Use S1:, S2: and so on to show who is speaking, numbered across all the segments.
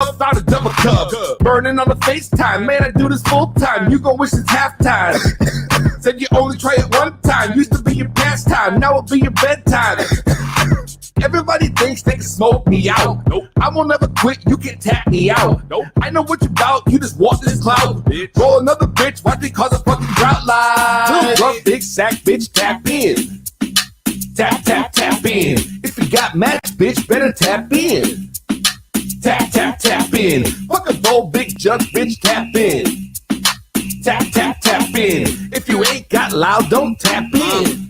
S1: Found a double cup, burning on the FaceTime. Man, I do this full time. You gon' wish it's halftime. Said you only try it one time. Used to be your pastime, now it'll be your bedtime. Everybody thinks they can smoke me out. Nope. I won't ever quit, you can tap me out. Nope. I know what you bout, you just walk this cloud. Bitch. Roll another bitch, watch me cause a fucking drought line. Little rough, big sack, bitch, tap in. Tap, tap, tap in. If you got match, bitch, better tap in. Tap, tap, tap in. Fucking bold, big junk, bitch, tap in. Tap, tap, tap in. If you ain't got loud, don't tap in.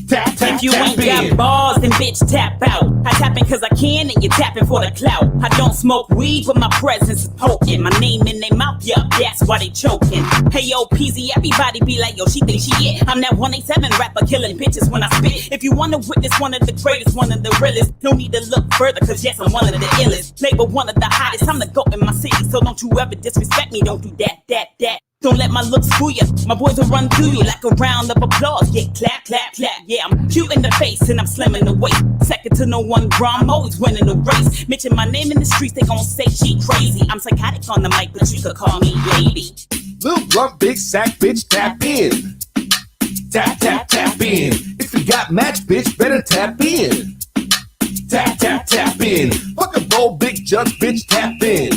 S1: Tap, tap,
S2: if you
S1: tap
S2: ain't
S1: in.
S2: got balls, then bitch tap out. I tap in cause I can and you tapping for the clout. I don't smoke weed, but my presence is potent. My name in their mouth, yeah, that's why they choking. Hey yo, Peezy, everybody be like, yo, she thinks she it. I'm that 187 rapper killing bitches when I spit. If you wanna witness one of the greatest, one of the realest, no need to look further cause yes, I'm one of the illest. Label one of the hottest, I'm the GOAT in my city. So don't you ever disrespect me, don't do that. Don't let my looks fool ya. My boys will run through you like a round of applause. Yeah, clap, clap, clap. Yeah, I'm cute in the face and I'm slim in the waist. Second to no one, bro, I'm always winning the race. Mention my name in the streets, they gon' say she crazy. I'm psychotic on the mic, but you could call me lady.
S1: Little blunt, big sack, bitch, tap in. Tap, tap, tap in. If you got match, bitch, better tap in. Tap, tap, tap in. Fucking bold, big junk, bitch, tap in.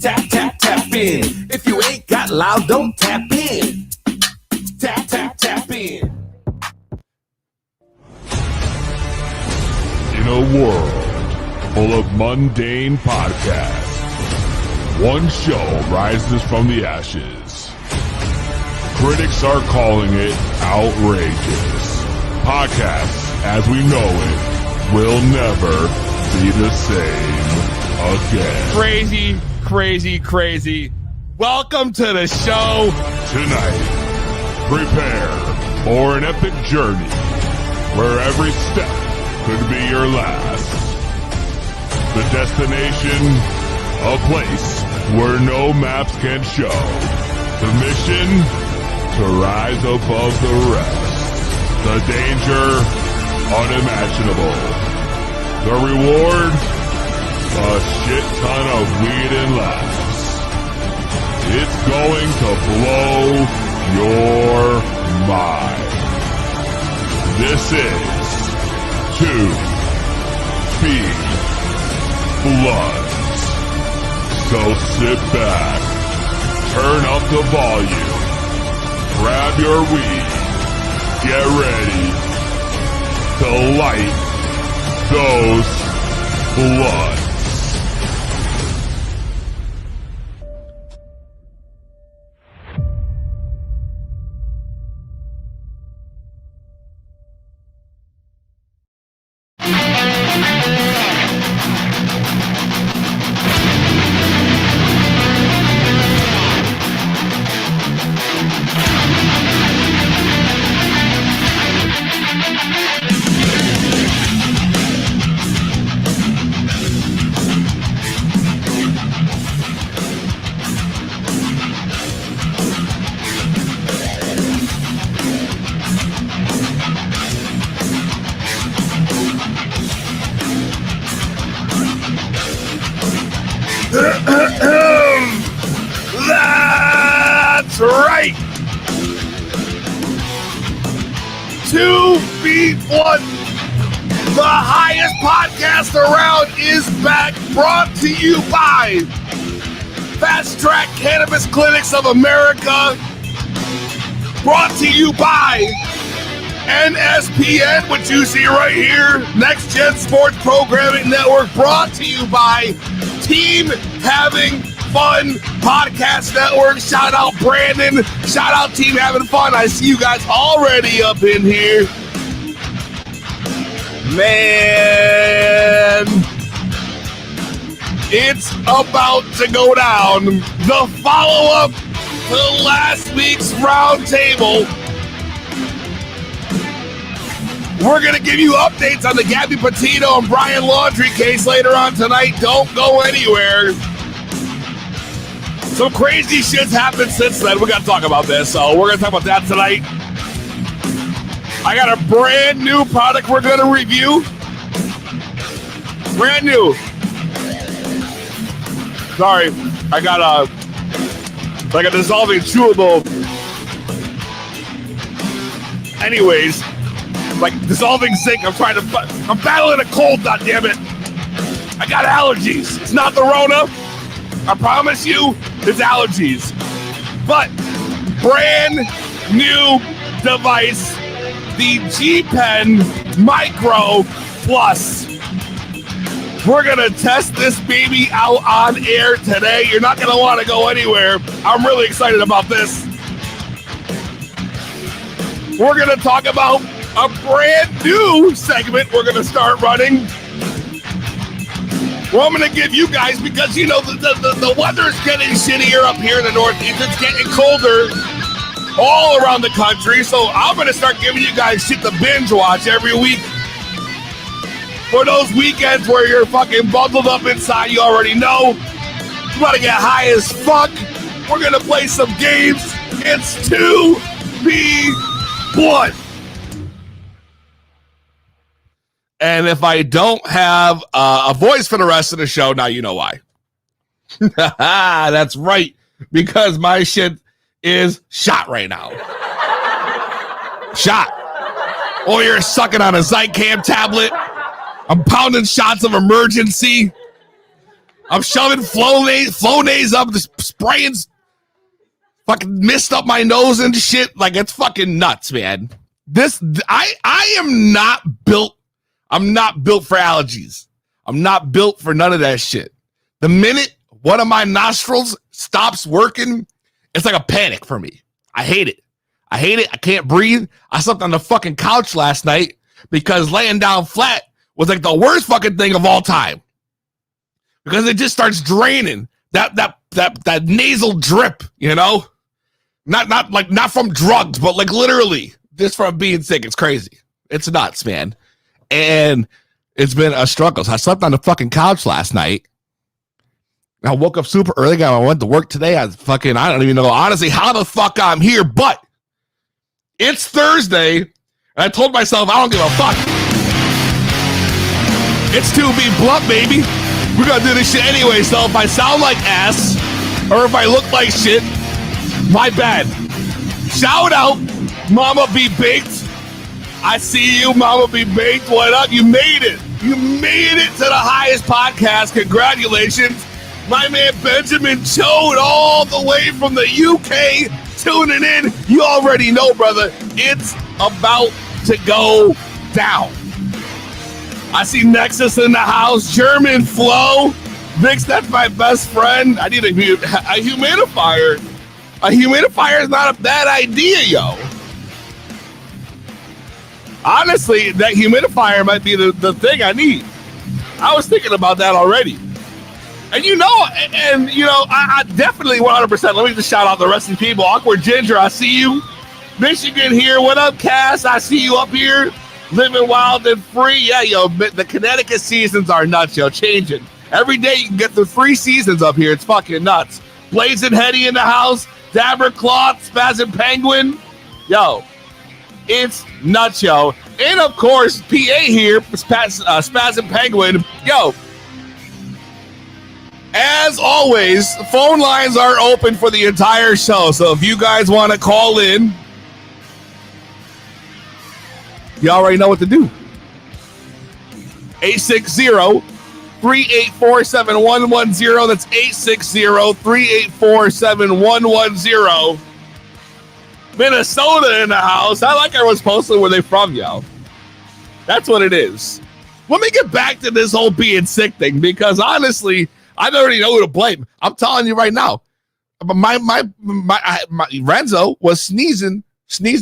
S1: Tap, tap, tap in. If you ain't got loud, don't tap in. Tap, tap, tap in.
S3: In a world full of mundane podcasts, one show rises from the ashes. Critics are calling it outrageous. Podcasts, as we know it, will never be the same again.
S4: Crazy. Welcome to the show.
S3: Tonight, prepare for an epic journey where every step could be your last. The destination, a place where no maps can show. The mission, to rise above the rest. The danger, unimaginable. The reward, a shit ton of weed and laughs. It's going to blow your mind. This is 2 Feet Bloods. So sit back, turn up the volume, grab your weed, get ready to light those bloods.
S1: That's right. 2 Feet Blood, the highest podcast around, is back, brought to you by Fast Track Cannabis Clinics of America, brought to you by NSPN, which you see right here, NexGen Sports Programming Network, brought to you by Team Having Fun Podcast Network. Shout out Brandon, shout out Team Having Fun. I see you guys already up in here. Man, it's about to go down. The follow-up to last week's roundtable. We're going to give you updates on the Gabby Petito and Brian Laundrie case later on tonight. Don't go anywhere. Some crazy shit's happened since then. We got to talk about this, so we're going to talk about that tonight. I got a brand new product we're going to review. Brand new.
S4: Sorry, I got a dissolving chewable. Anyways, like dissolving zinc. I'm battling a cold. God damn it! I got allergies. It's not the Rona. I promise you, it's allergies. But brand new device, the G Pen Micro Plus. We're going to test this baby out on air today. You're not going to want to go anywhere. I'm really excited about this. We're going to talk about a brand new segment we're going to start running. Well, I'm going to give you guys, because, you know, the weather's getting shittier up here in the Northeast. It's getting colder all around the country. So I'm going to start giving you guys shit to binge watch every week. For those weekends where you're fucking bundled up inside, you already know. You want to get high as fuck. We're going to play some games. It's 2v1. And if I don't have a voice for the rest of the show, now you know why. That's right. Because my shit is shot right now. Shot. Or you're sucking on a Zycam tablet. I'm pounding shots of emergency. I'm shoving Flonase up, spraying fucking mist up my nose and shit. Like, it's fucking nuts, man. I am not built. I'm not built for allergies. I'm not built for none of that shit. The minute one of my nostrils stops working, it's like a panic for me. I hate it. I can't breathe. I slept on the fucking couch last night because laying down flat was like the worst fucking thing of all time. Because it just starts draining that nasal drip, you know? Not from drugs, but like literally just from being sick. It's crazy. It's nuts, man. And it's been a struggle. So I slept on the fucking couch last night. I woke up super early. I went to work today. I don't even know honestly how the fuck I'm here, but it's Thursday. And I told myself I don't give a fuck. It's 2B blunt, baby. We're gonna do this shit anyway, so if I sound like ass or if I look like shit, my bad. Shout out, Mama Be Baked. I see you, Mama Be Baked. What up? You made it. You made it to the highest podcast. Congratulations. My man Benjamin Chode all the way from the UK tuning in. You already know, brother. It's about to go down. I see Nexus in the house. German Flow. Vix, that's my best friend. I need a humidifier. A humidifier is not a bad idea, yo. Honestly, that humidifier might be the thing I need. I was thinking about that already. And I definitely 100%. Let me just shout out the rest of the people. Awkward Ginger, I see you. Michigan here. What up, Cass? I see you up here. Living wild and free. Yeah, yo, the Connecticut seasons are nuts, yo. Changing. Every day you can get the free seasons up here. It's fucking nuts. Blazing Hetty in the house. Dabber Cloth. Spazin Penguin. Yo, it's nuts, yo. And, of course, PA here. Spazin Penguin. Yo, as always, phone lines are open for the entire show. So if you guys want to call in, you already know what to do. 860-384-7110. That's 860-384-7110. Minnesota in the house. I like everyone's posting where they from, yo. That's what it is. Let me get back to this whole being sick thing, because honestly, I don't already know who to blame. I'm telling you right now. My Renzo was sneezing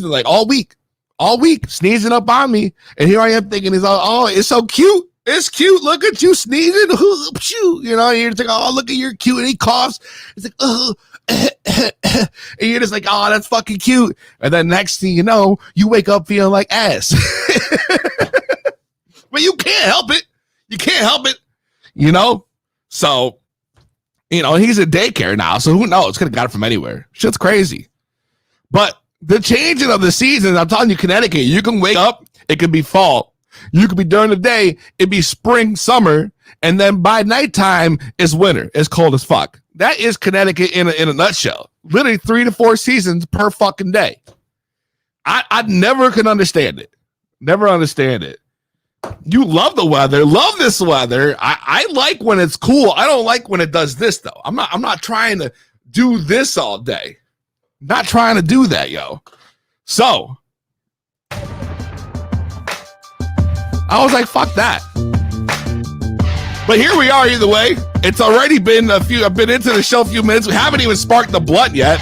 S4: like all week, sneezing up on me. And here I am thinking, it's so cute. It's cute. Look at you sneezing. You know, you're thinking, oh, look at you're cute. And he coughs. It's like, oh, and you're just like, oh, that's fucking cute. And then next thing you know, you wake up feeling like ass. But you can't help it. You can't help it. You know? So, he's in daycare now. So who knows? Could have got it from anywhere. Shit's crazy. But the changing of the seasons, I'm telling you, Connecticut, you can wake up, it could be fall. You could be during the day, it'd be spring, summer, and then by nighttime, it's winter. It's cold as fuck. That is Connecticut in a nutshell. Literally 3 to 4 seasons per fucking day. I never could understand it. Never understand it. You love the weather. Love this weather. I like when it's cool. I don't like when it does this though. I'm not trying to do this all day. Not trying to do that, yo. So I was like, fuck that. But here we are either way. It's already been I've been into the show a few minutes. We haven't even sparked the blunt yet.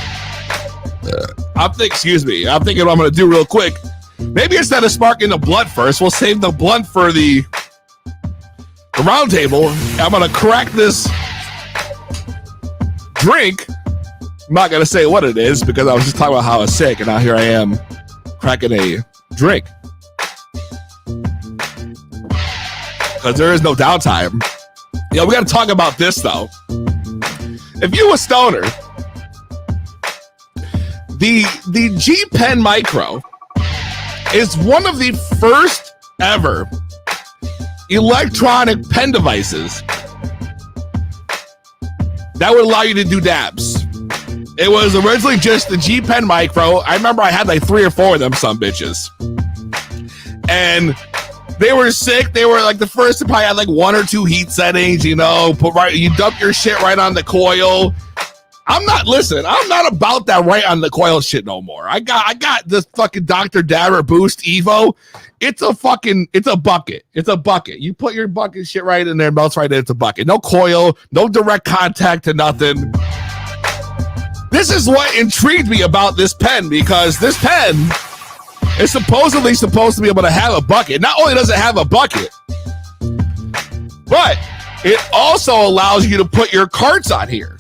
S4: I'm thinking what I'm going to do real quick. Maybe instead of sparking the blunt first, we'll save the blunt for the round table. I'm going to crack this drink. I'm not going to say what it is because I was just talking about how I was sick, and now here I am cracking a drink. Because there is no downtime. Yeah, we got to talk about this, though. If you a stoner, the G Pen Micro is one of the first ever electronic pen devices that would allow you to do dabs. It was originally just the G Pen Micro. I remember I had like 3 or 4 of them some bitches. And they were sick. They were like the first to probably had like 1 or 2 heat settings, you know, you dump your shit right on the coil. I'm not about that right on the coil shit no more. I got this fucking Dr. Dabber Boost Evo. It's a bucket. It's a bucket. You put your bucket shit right in there, melts right in. It's a bucket. No coil, no direct contact to nothing. This is what intrigued me about this pen, because this pen is supposedly supposed to be able to have a bucket. Not only does it have a bucket, but it also allows you to put your carts on here,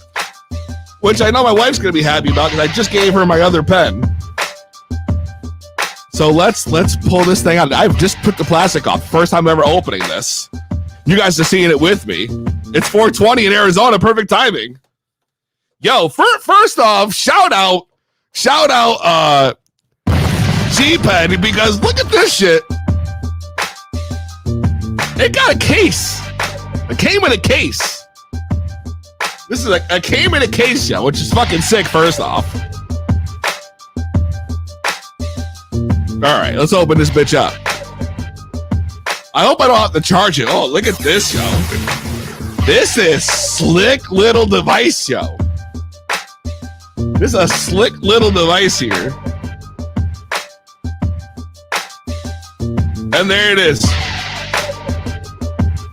S4: which I know my wife's going to be happy about because I just gave her my other pen. So let's pull this thing out. I've just put the plastic off. First time ever opening this. You guys are seeing it with me. It's 4:20 in Arizona. Perfect timing. Yo, first off, shout out G-Pen, because look at this shit. It got a case. It came in a case. This is a came in a case show, which is fucking sick, first off. All right, let's open this bitch up. I hope I don't have to charge it. Oh, look at this, yo. This is slick little device, yo. This is a slick little device here. And there it is.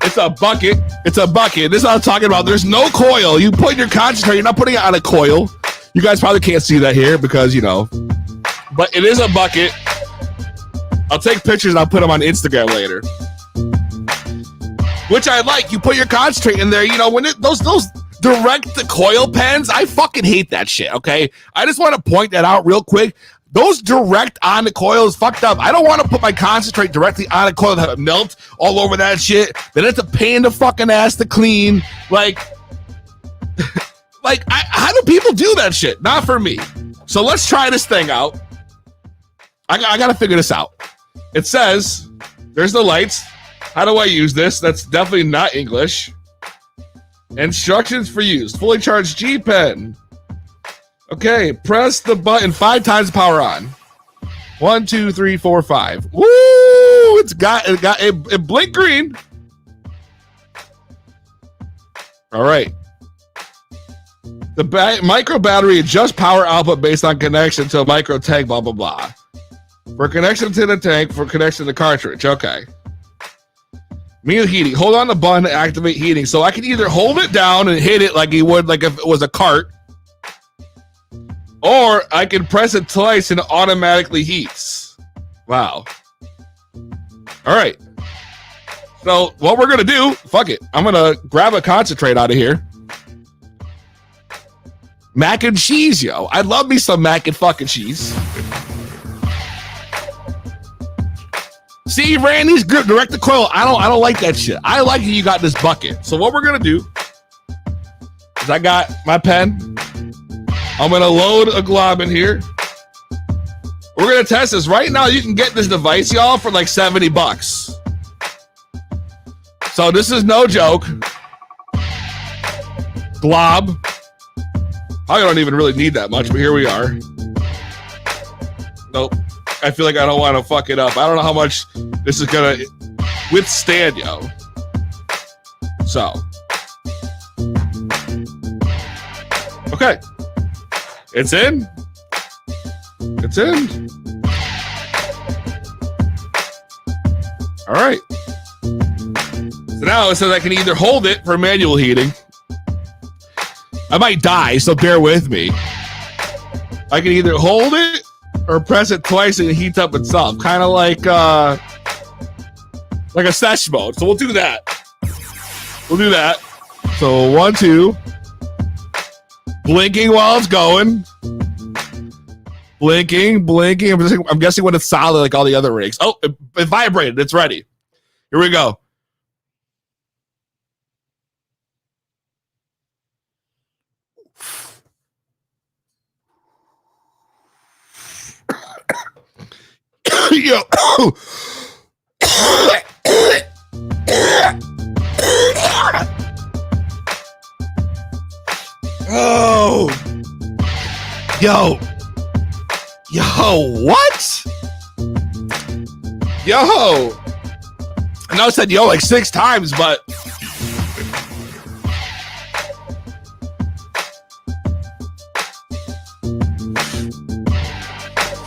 S4: It's a bucket. It's a bucket. This is what I'm talking about. There's no coil. You put your concentrate. You're not putting it on a coil. You guys probably can't see that here because, you know. But it is a bucket. I'll take pictures and I'll put them on Instagram later. Which I like. You put your concentrate in there. You know, when those direct to coil pens, I fucking hate that shit, okay? I just want to point that out real quick. Those direct on the coil is fucked up. I don't want to put my concentrate directly on a coil that would melt all over that shit. Then it's a pain in the fucking ass to clean. Like how do people do that shit? Not for me. So let's try this thing out. I got to figure this out. It says, there's the lights. How do I use this? That's definitely not English. Instructions for use. Fully charged G Pen. Okay, press the button 5 times, power on. 1, 2, 3, 4, 5. Woo! It blinked green. All right. The micro battery adjusts power output based on connection to a micro tank, blah, blah, blah. For connection to the tank, for connection to the cartridge. Okay. Meal heating. Hold on the button to activate heating. So I can either hold it down and hit it like you would like if it was a cart, or I can press it twice and it automatically heats. Wow. All right. So what we're going to do, fuck it. I'm going to grab a concentrate out of here. Mac and cheese, yo. I love me some mac and fucking cheese. See, Randy's good. Direct the coil. I don't like that shit. I like that you got this bucket. So what we're going to do is I got my pen. I'm going to load a glob in here. We're going to test this. Right now, you can get this device, y'all, for like $70. So this is no joke. Glob. I don't even really need that much, but here we are. Nope. I feel like I don't want to fuck it up. I don't know how much this is going to withstand, yo. So. Okay. It's in. It's in. All right. So now it says I can either hold it for manual heating. I might die, so bear with me. I can either hold it or press it twice and it heats up itself. Kind of like a sesh mode. So we'll do that. We'll do that. So 1, 2. Blinking while it's going. Blinking, blinking. I'm guessing when it's solid like all the other rigs. Oh, it vibrated. It's ready. Here we go. Yo. Oh. Yo. Yo, what? Yo. I know I said yo like 6 times, but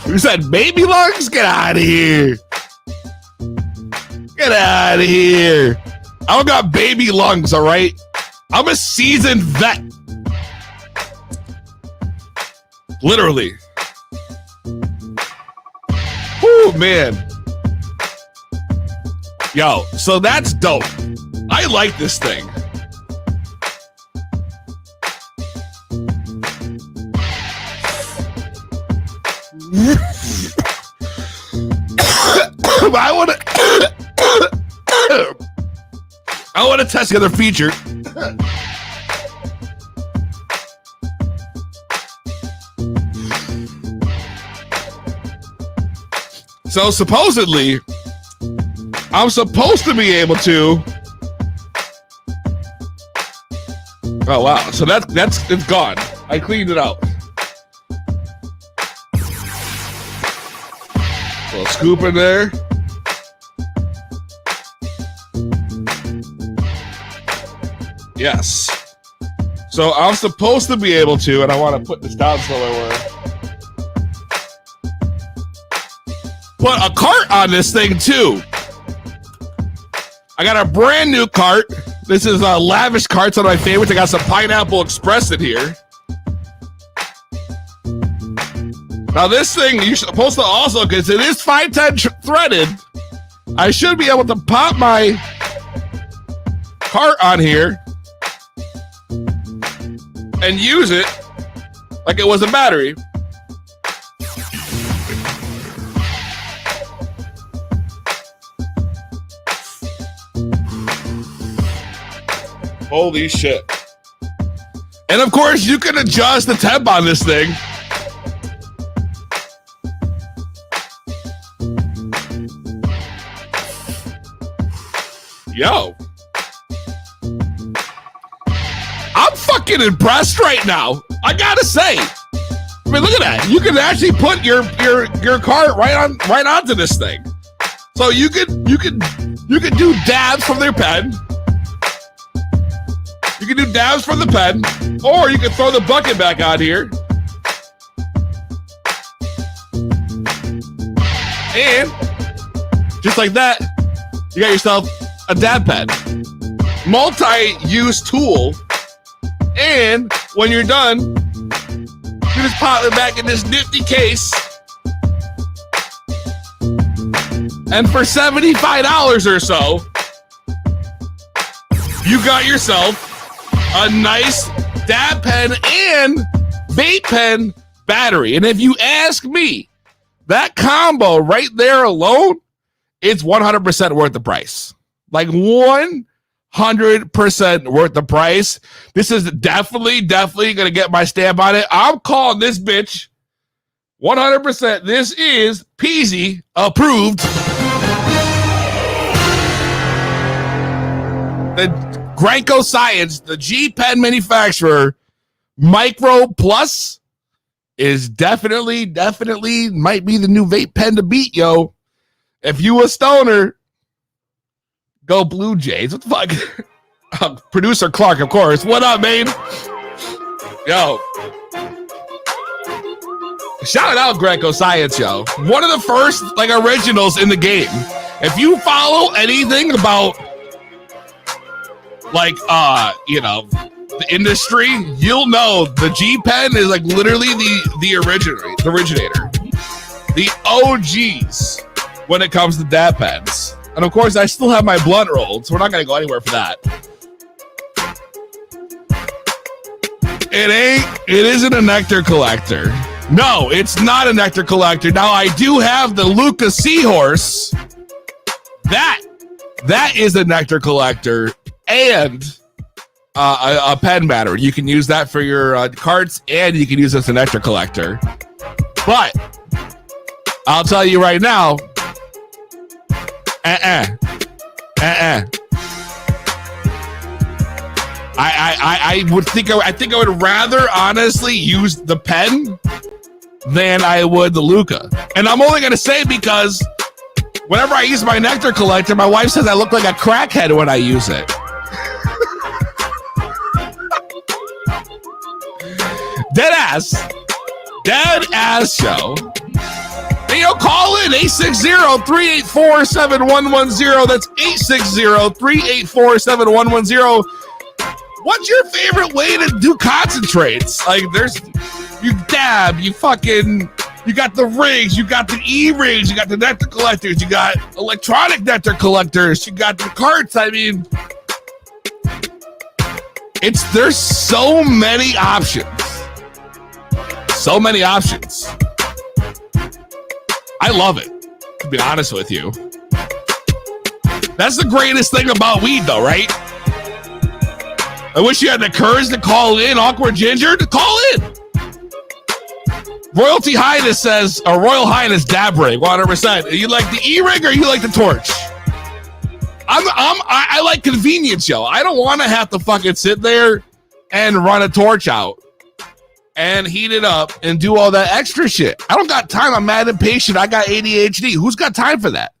S4: who said baby lungs? Get out of here. Get out of here. I don't got baby lungs, all right? I'm a seasoned vet. Literally. Oh, man. Yo, so that's dope. I like this thing. I want to test the other feature. So supposedly, I'm supposed to be able to. Oh wow! So it's gone. I cleaned it out. A little scoop in there. Yes. So I'm supposed to be able to, and I want to put this down somewhere. Put a cart on this thing too. I got a brand new cart. This is a lavish cart's one of my favorites. I got some Pineapple Express in here. Now this thing, you're supposed to also, because it is 510 threaded, I should be able to pop my cart on here and use it like it was a battery. Holy shit. And of course, you can adjust the temp on this thing. Yo. I'm fucking impressed right now. I gotta say. I mean, look at that. You can actually put your cart right onto this thing. So you could do dabs from their pen. You can do dabs from the pen, or you can throw the bucket back on here. And just like that, you got yourself a dab pen. Multi-use tool. And when you're done, you just pop it back in this nifty case. And for $75 or so, you got yourself a nice dab pen and vape pen battery. And if you ask me, that combo right there alone, it's 100% worth the price. Like 100% worth the price. This is definitely going to get my stamp on it. I'm calling this bitch 100%. This is Peezy approved. the Granco Science, the G Pen manufacturer, Micro Plus is definitely might be the new vape pen to beat, yo. If you a stoner, go Blue Jays. What the fuck? Producer Clark, of course. What up, man? Yo. Shout out Greco Science, yo. One of the first originals in the game. If you follow anything about the industry, you'll know the G Pen is literally the originator. The OGs when it comes to dab pens. And of course I still have my blunt rolled, so we're not gonna go anywhere for that. It isn't a nectar collector. No, it's not a nectar collector. Now I do have the Luca Seahorse. That is a nectar collector and a pen battery. You can use that for your carts, and you can use it as a nectar collector. But I'll tell you right now, I think I would rather honestly use the pen than I would the Luca. And I'm only gonna say because whenever I use my nectar collector, my wife says I look like a crackhead when I use it. Dead ass show. Hey, yo, call in 860-384-7110. That's 860-384-7110. What's your favorite way to do concentrates? You dab, you got the rigs, you got the E-rigs, you got the nectar collectors, you got electronic nectar collectors, you got the carts. I mean, there's so many options. So many options. I love it, to be honest with you. That's the greatest thing about weed, though, right? I wish you had the courage to call in, Awkward Ginger, to call in. Royalty Highness says, or Royal Highness dab rig, 100%. You like the E-rig or you like the torch? I like convenience, yo. I don't want to have to fucking sit there and run a torch out and heat it up and do all that extra shit. I don't got time. I'm mad impatient. I got ADHD. Who's got time for that?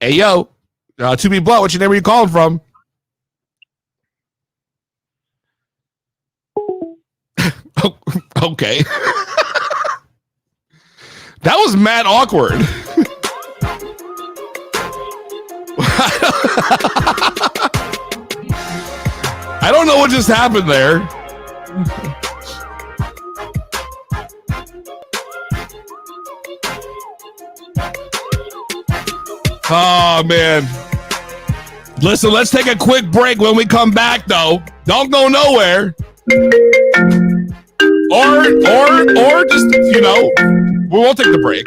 S4: Hey, yo. To be blunt, what's your name? Where you calling from? Okay. That was mad awkward. I don't know what just happened there. Oh, man. Listen, let's take a quick break. When we come back, though, don't go nowhere. Or just, we won't take the break.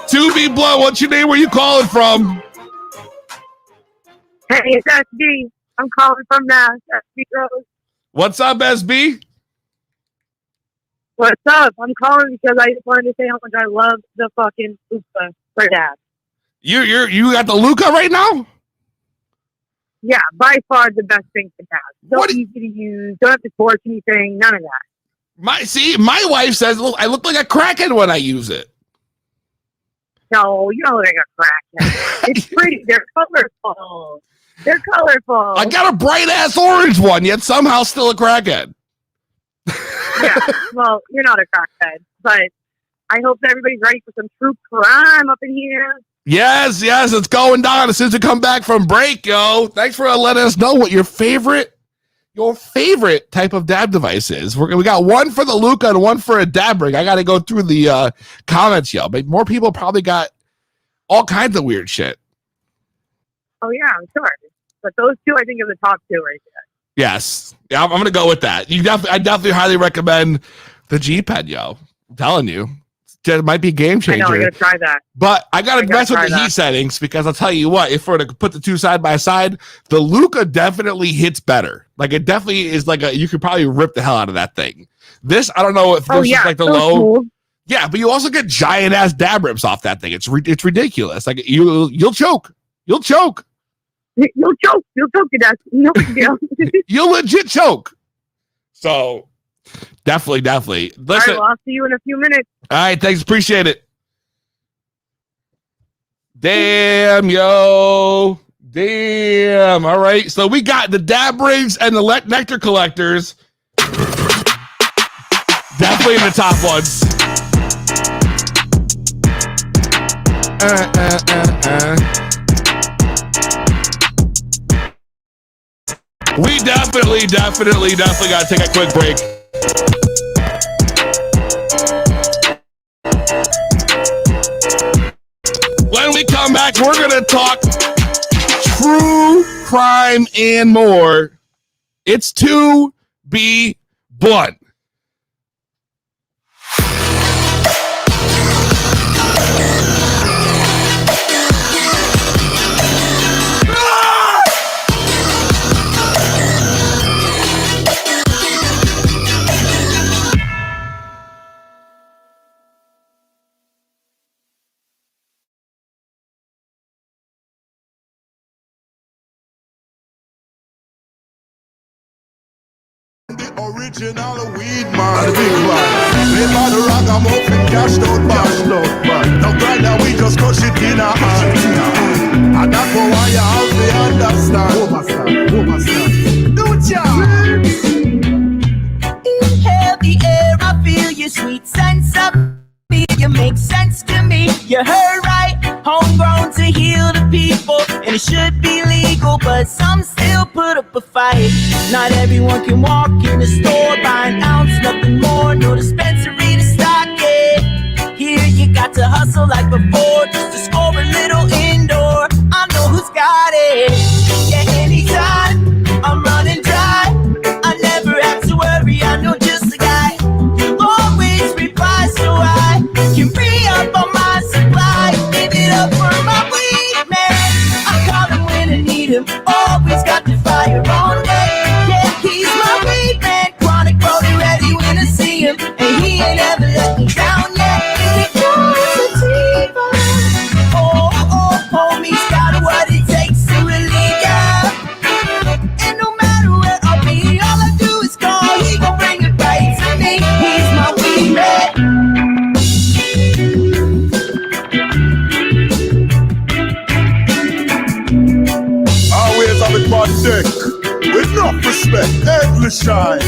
S4: To be blunt, what's your name? Where you calling from?
S5: Hey, it's SB. I'm calling from Nash. SB Rose.
S4: What's up, SB?
S5: What's up? I'm calling because I just wanted to say how much I love the fucking Luca for dad.
S4: You got the Luca right now?
S5: Yeah, by far the best thing to have. So
S4: What?
S5: easy to use. Don't have to torch anything. None of that.
S4: My wife says, look, I look like a crackhead when I use it.
S5: No, you don't look like a crackhead. It's pretty. They're colorful.
S4: I got a bright ass orange one, yet somehow still a crackhead.
S5: Yeah, well, you're not a crackhead, but I hope that everybody's ready for some true crime up in here.
S4: Yes, it's going down as soon as we come back from break, yo. Thanks for letting us know what your favorite type of dab device is. We got one for the Luca and one for a dab rig. I got to go through the comments, yo. But more people probably got all kinds of weird shit.
S5: Oh, yeah, I'm sure. But those two, I think, are the top two right there.
S4: Yes. Yeah, I'm going to go with that. I definitely highly recommend the G Pen, yo. I'm telling you. just might be a game
S5: I know,
S4: changer.
S5: I gotta try that.
S4: But I gotta mess with the heat settings because I'll tell you what, if we're to put the two side by side, the Luca definitely hits better. Like it definitely is like you could probably rip the hell out of that thing. This, I don't know if this is like the low.
S5: Smooth.
S4: Yeah, but you also get giant ass dab rips off that thing. It's ridiculous. Like you'll choke. You'll choke.
S5: You'll choke to death. No big deal.
S4: You'll legit choke. So definitely. Listen.
S5: All right, well, I'll see you in a few minutes.
S4: All right, thanks. Appreciate it. Damn, yo. Damn. All right. So we got the dab rigs and the nectar collectors. Definitely in the top ones. We definitely got to take a quick break. When we come back, we're going to talk true crime and more. It's to be blunt.
S6: Original weed man, the big one. Play by the ragamuffin, cashed out man. No grinder, we just crush it in our hand. And that's why you have to understand. Overstand. Don't ya?
S7: Inhale the air, I feel your sweet sense of me. You make sense to me. You heard right, homegrown to heal the people, and it should be legal, but some still put up a fight. Not everyone can walk in the store, buy an ounce, nothing more, no dispensary to stock it. Here you got to hustle like before, just to score a little indoor. I know who's got it. Yeah, anytime I'm running dry, I never have to worry. I know just the guy. You always reply, so I can re-up on my supply. Give it up for my weed man. I call him when I need him. Always got the fire on deck. Yeah, he's my weed man. Chronic rolling ready when I see him, and he ain't ever let me down yet. Homie's got what it takes to relieve ya. And no matter where I'll be, all I do is call. He gon' bring it right to me. He's my weed man.
S6: Always have it on deck. With enough respect, endless shine.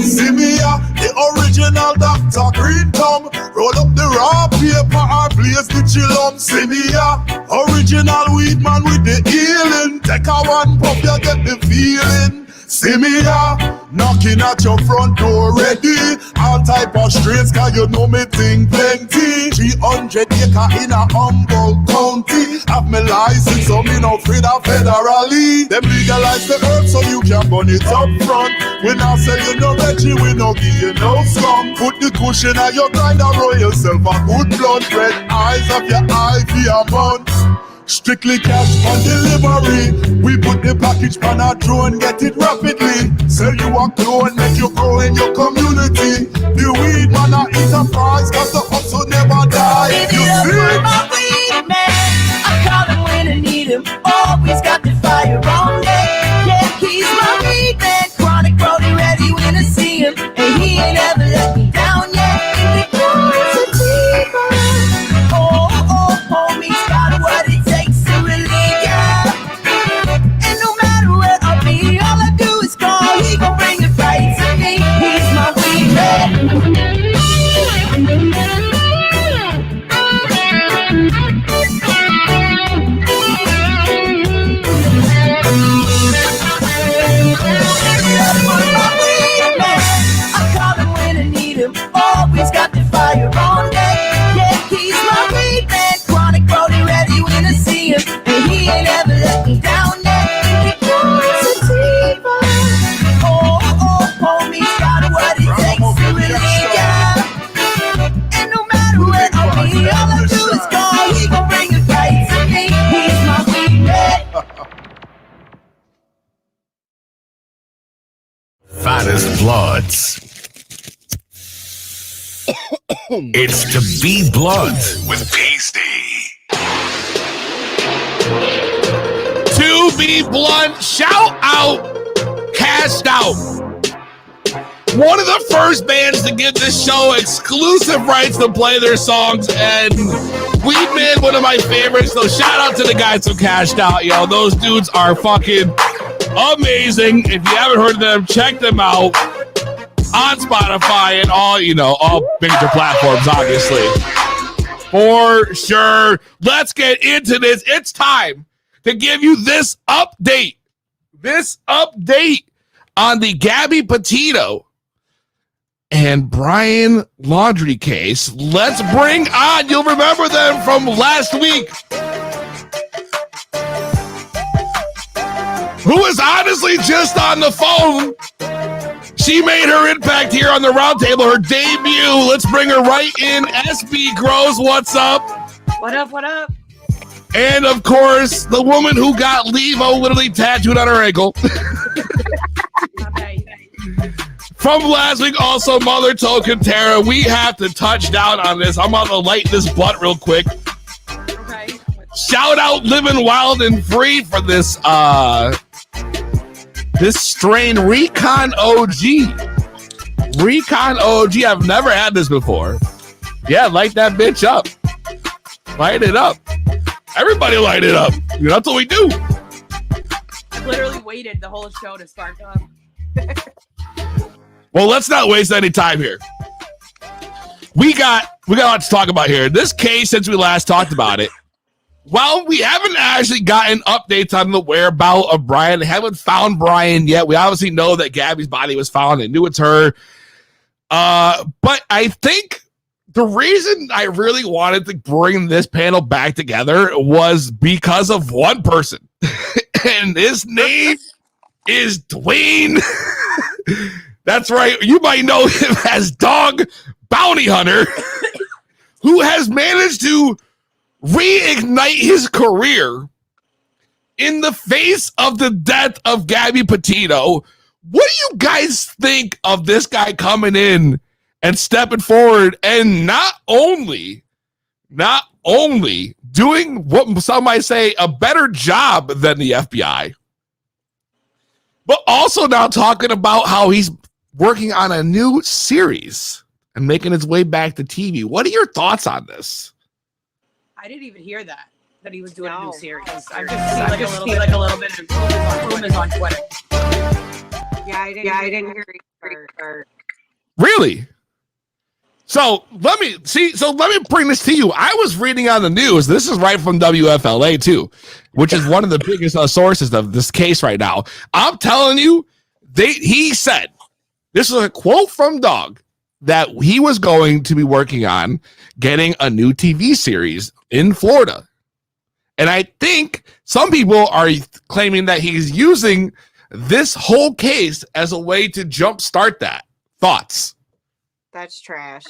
S6: See me the original Dr. Green Thumb. Roll up the raw paper and blaze the chillum. See me original weed man with the healing. Take a one puff, you get the feeling. See me knocking at your front door ready. All type of strains, cause you know me think plenty. 300 acre in a Humboldt County. Have me license, so me no afraid of federally. Them legalize the herb so you can burn it up front. We now say you no Reggie, we no give you no scum. Put the cushion on your grind and roll yourself a good blood. Red eyes of your eye for a month. Strictly cash on delivery. We put the package on a drone, get it rapidly. Sell you a clone, make you grow in your community. The weed man a enterprise, cause the hustle never die.
S7: Give it up for my weed man. I call him when I need him. Always got the fire on deck. Yeah, he's my weed man. Chronic rolling ready when I see him, and he ain't ever let me down yet. Homie's got what it takes to relieve ya. And no matter where I'll be, all I do is call. He gon' bring it right to me. He's my weed man.
S3: Florida's Bloods. It's To Be Blunt with Peezy.
S4: To Be Blunt, shout out, Cast Out. One of the first bands to give this show exclusive rights to play their songs, and Weed Man, one of my favorites. So shout out to the guys who cashed out, yo. Those dudes are fucking amazing. If you haven't heard of them, check them out on Spotify and all major platforms, obviously. For sure. Let's get into this. It's time to give you this update. This update on the Gabby Petito and Brian Laundrie case. Let's bring on, you'll remember them from last week, who was honestly just on the phone. She made her impact here on the roundtable, her debut. Let's bring her right in. SB Grows, what's up?
S8: What up, what up?
S4: And of course, the woman who got Levo literally tattooed on her ankle.
S8: Okay.
S4: From last week, also Mother Token Tara. We have to touch down on this. I'm about to light this blunt real quick.
S8: Okay.
S4: Shout out Living Wild and Free for this this strain Recon OG. Recon OG. I've never had this before. Yeah, light that bitch up. Light it up. Everybody light it up. That's what we do.
S8: Literally waited the whole show to spark up.
S4: Well, let's not waste any time here. We got a lot to talk about here. This case, since we last talked about it, well, we haven't actually gotten updates on the whereabouts of Brian. They haven't found Brian yet. We obviously know that Gabby's body was found. They knew it's her. But I think the reason I really wanted to bring this panel back together was because of one person. And his name is Dwayne. That's right. You might know him as Dog Bounty Hunter, who has managed to reignite his career in the face of the death of Gabby Petito. What do you guys think of this guy coming in and stepping forward and not only doing what some might say a better job than the FBI, but also now talking about how he's working on a new series and making his way back to TV. What are your thoughts on this?
S8: I didn't even hear that he was doing a new series. I just see like a little bit of rumors on Twitter.
S9: Yeah, I didn't hear either.
S4: Really? So let me bring this to you. I was reading on the news. This is right from WFLA too, which is one of the biggest sources of this case right now. I'm telling you, he said, this is a quote from Dog, that he was going to be working on getting a new TV series in Florida. And I think some people are claiming that he's using this whole case as a way to jumpstart that. Thoughts?
S9: That's trash.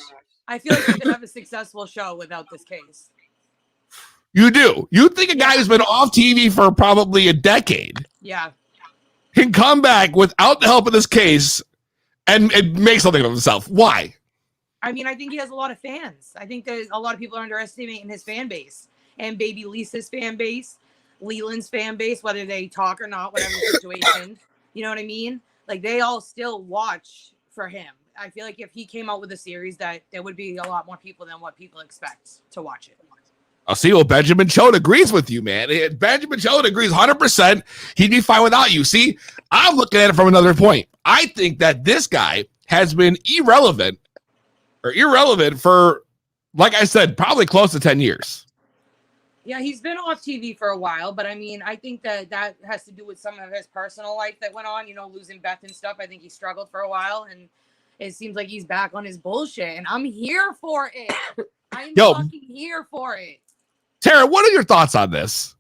S8: I feel like we could have a successful show without this case.
S4: You do. You think a guy who's been off TV for probably a decade
S8: Yeah.
S4: can come back without the help of this case and make something of himself? Why?
S8: I mean, I think he has a lot of fans. I think that a lot of people are underestimating his fan base. And Baby Lisa's fan base, Leland's fan base, whether they talk or not, whatever the situation. You know what I mean? Like, they all still watch for him. I feel like if he came out with a series, that there would be a lot more people than what people expect to watch it.
S4: I'll see. Well, Benjamin Choate agrees with you, man. Benjamin Choate agrees 100%. He'd be fine without you. See, I'm looking at it from another point. I think that this guy has been irrelevant for, like I said, probably close to 10 years.
S8: Yeah, he's been off TV for a while, but I mean, I think that has to do with some of his personal life that went on, losing Beth and stuff. I think he struggled for a while, and it seems like he's back on his bullshit, and I'm here for it. I'm fucking here for it.
S4: Tara, what are your thoughts on this?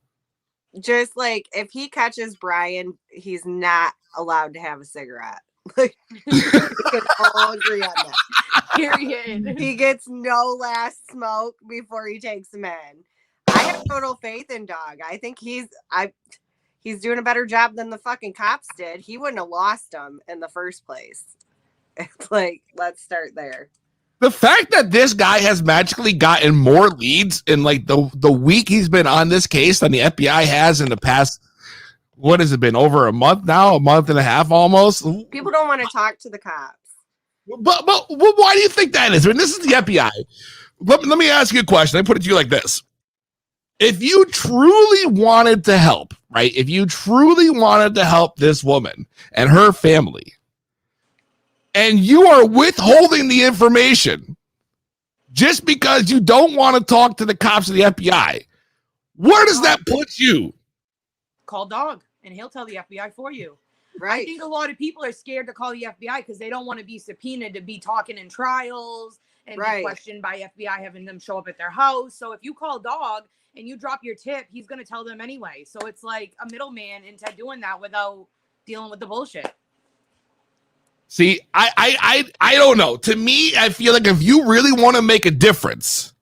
S9: Just like, if he catches Brian, he's not allowed to have a cigarette. Like, we can all agree on that.
S8: Period.
S9: He gets no last smoke before he takes them in. I have total faith in Dog. I think he's He's doing a better job than the fucking cops did. He wouldn't have lost him in the first place. It's like, let's start there.
S4: The fact that this guy has magically gotten more leads in like the week he's been on this case than the FBI has in the past, what has it been, over a month now, a month and a half almost?
S9: People don't want to talk to the cops.
S4: But why do you think that is? I mean, this is the FBI. Let me ask you a question. I put it to you like this. If you truly wanted to help, right? If you truly wanted to help this woman and her family, and you are withholding the information just because you don't want to talk to the cops or the FBI, where does that put you?
S8: Call Dog, and he'll tell the FBI for you.
S9: Right.
S8: I think a lot of people are scared to call the FBI because they don't want to be subpoenaed to be talking in trials and be questioned by FBI having them show up at their house. So if you call Dog and you drop your tip, he's going to tell them anyway. So it's like a middleman into doing that without dealing with the bullshit.
S4: See, I don't know. To me, I feel like if you really want to make a difference,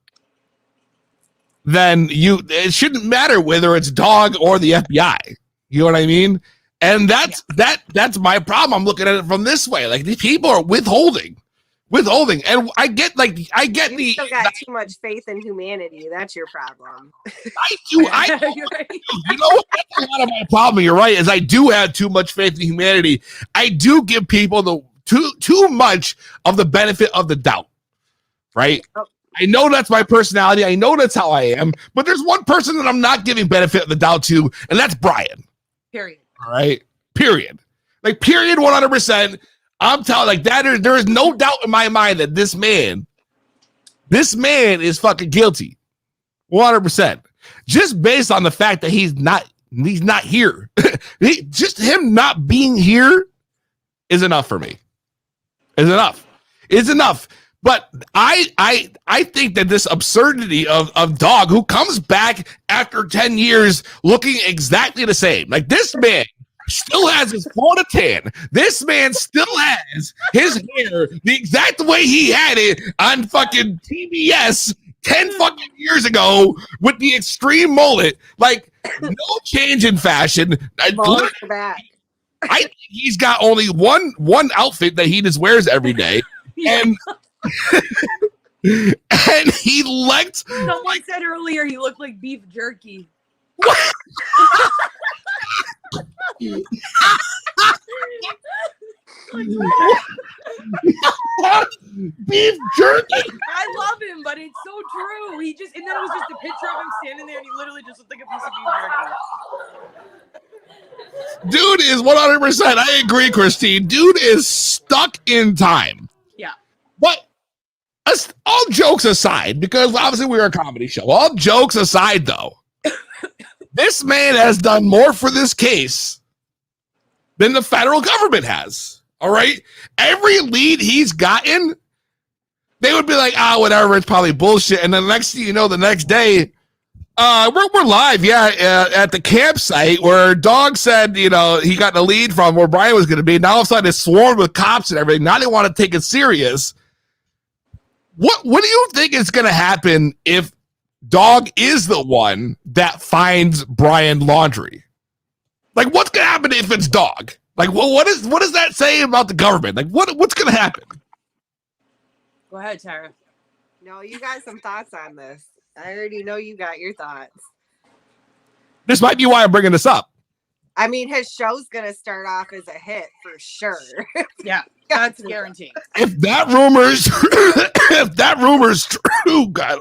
S4: then it shouldn't matter whether it's Dog or the FBI. You know what I mean? And that's my problem. I'm looking at it from this way. Like, these people are withholding. And I get
S9: you still got too much faith in humanity. That's your problem.
S4: I do. You know, that's a lot of my problem. You're right. Is I do have too much faith in humanity. I do give people the too much of the benefit of the doubt. Right.
S9: Oh.
S4: I know that's my personality. I know that's how I am. But there's one person that I'm not giving benefit of the doubt to, and that's Brian.
S8: Period.
S4: All right. Period. Like, period. 100%. I'm telling, like, that there is no doubt in my mind that this man is fucking guilty. 100%. Just based on the fact that he's not here. Just him not being here is enough for me. Is enough. But I think that this absurdity of Dog, who comes back after 10 years looking exactly the same. Like, this man still has his Florida tan. This man still has his hair the exact way he had it on fucking TBS 10 fucking years ago with the extreme mullet. Like, no change in fashion.
S9: Back.
S4: I think he's got only one outfit that he just wears every day. And and he liked.
S8: Someone said earlier he looked like beef jerky.
S4: Beef jerky.
S8: I love him, but it's so true. And then it was just a picture of him standing there, and he literally just looked like a piece of beef jerky.
S4: Dude is 100%. I agree, Christine. Dude is stuck in time.
S8: Yeah.
S4: But all jokes aside, because obviously we're a comedy show. All jokes aside, though, this man has done more for this case than the federal government has. All right. Every lead he's gotten, they would be like, whatever, it's probably bullshit. And then the next thing you know, the next day, we're live, at the campsite where Dog said, he got the lead from where Brian was going to be. Now all of a sudden it's swarmed with cops and everything. Now they want to take it serious. What do you think is going to happen if Dog is the one that finds Brian Laundrie? Like, what's going to happen if it's Dog? Like, what does that say about the government? Like, what's going to happen?
S8: Go ahead, Tara.
S9: No, you got some thoughts on this. I already know you got your thoughts.
S4: This might be why I'm bringing this up.
S9: I mean, his show's going to start off as a hit for sure.
S8: Yeah, that's guaranteed.
S4: If that rumor's true, God.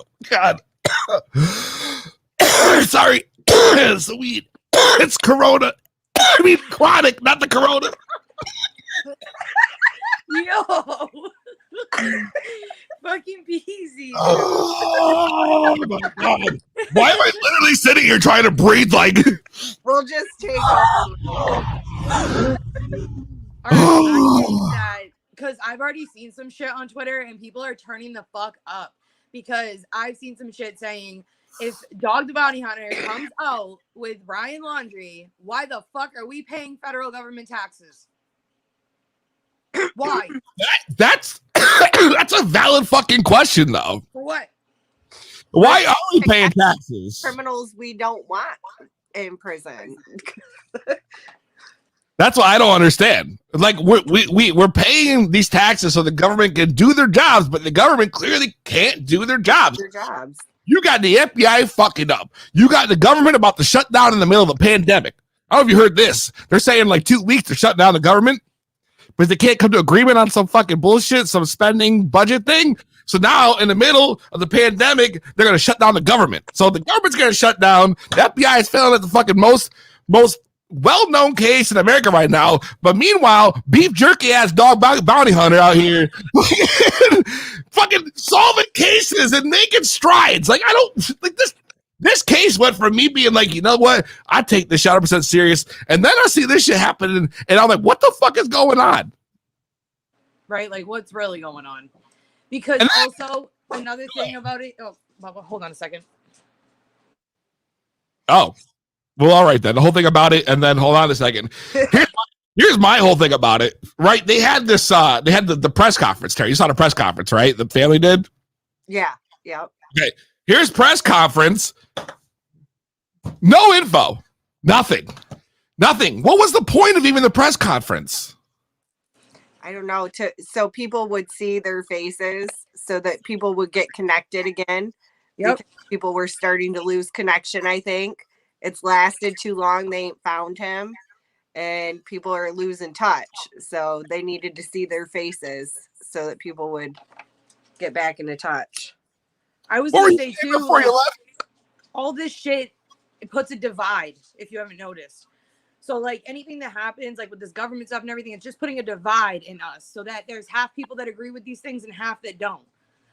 S4: Sorry, it's the weed. It's Corona. I mean, chronic, not the Corona.
S8: Yo. Fucking Peezy.
S4: Oh my God. Why am I literally sitting here trying to breathe like...
S9: We'll just take over.
S8: All right, I think that because I've already seen some shit on Twitter and people are turning the fuck up because I've seen some shit saying if Dog the Bounty Hunter comes out with Brian Laundrie, why the fuck are we paying federal government taxes? Why?
S4: That's a valid fucking question, though.
S8: For what?
S4: Why are we paying taxes?
S9: Criminals we don't want. in prison.
S4: That's what I don't understand. Like we're paying these taxes so the government can do their jobs, but the government clearly can't do their jobs. You got the FBI fucking up. You got the government about to shut down in the middle of a pandemic. I don't know if you heard this. They're saying like 2 weeks to shut down the government, but they can't come to agreement on some fucking bullshit, some spending budget thing. So now in the middle of the pandemic, they're going to shut down the government. So the government's going to shut down. The FBI is failing at the fucking most well-known case in America right now. But meanwhile, beef jerky ass dog bounty hunter out here fucking solving cases and making strides. Like, I don't like this case went from me being like, you know what, I take this 100% serious, and then I see this shit happening, and I'm like, what the fuck is going on?
S8: Right? Like, what's really going on? Because also another thing about it. Oh, hold on a second.
S4: Oh, well, all right then. The whole thing about it, and then hold on a second. Here's my whole thing about it. Right? They had this. They had the press conference. Terry, you saw the press conference, right? The family did.
S9: Yeah. Yep.
S4: Okay. Here's press conference. No info. Nothing. What was the point of even the press conference?
S9: I don't know. So people would see their faces, so that people would get connected again.
S8: Yep.
S9: Because people were starting to lose connection. I think it's lasted too long. They ain't found him, and people are losing touch. So they needed to see their faces so that people would get back into touch.
S8: I was going to say too,
S4: before you left,
S8: all this shit, it puts a divide, if you haven't noticed. So like anything that happens, like with this government stuff and everything, it's just putting a divide in us, so that there's half people that agree with these things and half that don't.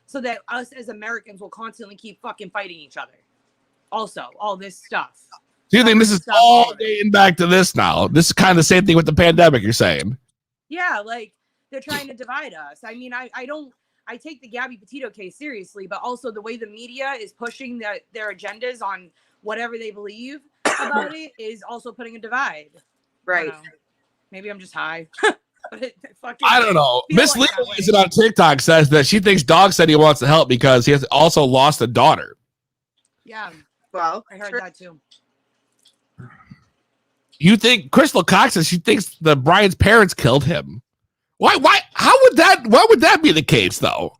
S8: So that us as Americans will constantly keep fucking fighting each other. Also, all this stuff.
S4: Do you think this is all dating back to this now? This is kind of the same thing with the pandemic, you're saying?
S8: Yeah, like they're trying to divide us. I mean, I take the Gabby Petito case seriously, but also the way the media is pushing their agendas on whatever they believe about it is also putting a divide.
S9: Right.
S8: Maybe I'm just high. But
S4: I don't know. Miss Lee on TikTok says that she thinks Dog said he wants to help because he has also lost a daughter.
S8: Yeah.
S9: Well,
S8: I heard that too.
S4: You think Crystal Cox says she thinks that Brian's parents killed him? Why? Why would that be the case though?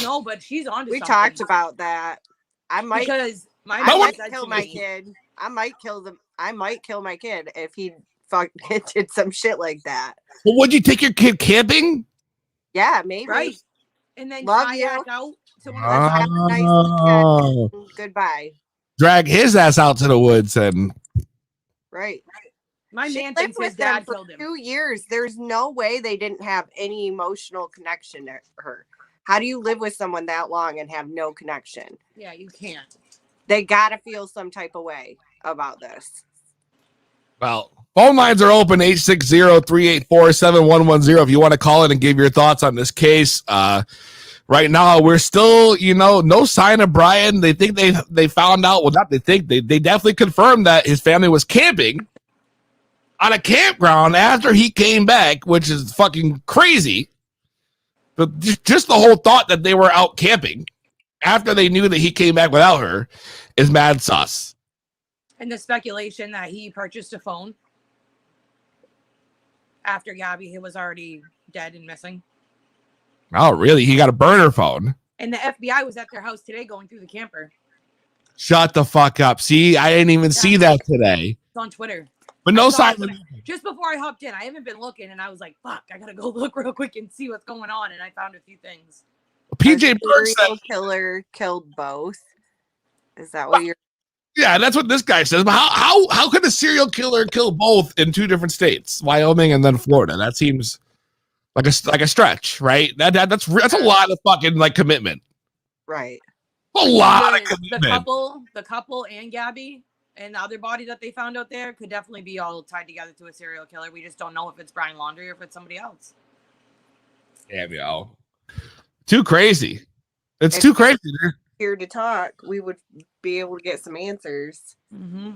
S8: No, but she's on to
S9: we
S8: something.
S9: talked about that. I might kill my kid. I might kill them. I might kill my kid if he fucking did some shit like that.
S4: Well, would you take your kid camping?
S9: Yeah, maybe.
S8: Right. And then
S9: love
S8: kayak
S9: you.
S8: out to one
S9: Have a nice weekend. Goodbye.
S4: Drag his ass out to the woods and.
S9: Right.
S8: My
S9: She
S8: man
S9: lived
S8: thinks his
S9: with them
S8: dad
S9: for
S8: killed him.
S9: 2 years. There's no way they didn't have any emotional connection to her. How do you live with someone that long and have no connection?
S8: Yeah, you can't.
S9: They gotta feel some type of way about this.
S4: Well, phone lines are open 860-384-7110 if you want to call in and give your thoughts on this case. Right now, we're still, no sign of Brian. They think they found out. Well, not they think. They definitely confirmed that his family was camping on a campground after he came back, which is fucking crazy. But just the whole thought that they were out camping after they knew that he came back without her is mad sus.
S8: And the speculation that he purchased a phone after Gabby was already dead and missing.
S4: Oh, really? He got a burner phone.
S8: And the FBI was at their house today going through the camper.
S4: Shut the fuck up. See, I didn't even see that today.
S8: It's on Twitter.
S4: But no sign.
S8: Just before I hopped in, I haven't been looking, and I was like, fuck, I gotta go look real quick and see what's going on. And I found a few things.
S4: PJ Bird
S9: said killer killed both. Is that what you're?
S4: Yeah, that's what this guy says. But how could a serial killer kill both in two different states, Wyoming and then Florida? That seems like a stretch, right? That's a lot of fucking commitment.
S9: Right.
S4: A lot of commitment.
S8: The couple and Gabby and the other body that they found out there could definitely be all tied together to a serial killer. We just don't know if it's Brian Laundrie or if it's somebody else.
S4: Damn, yo. Too crazy. It's too crazy.
S9: Here to talk, we would be able to get some answers.
S8: Mm-hmm.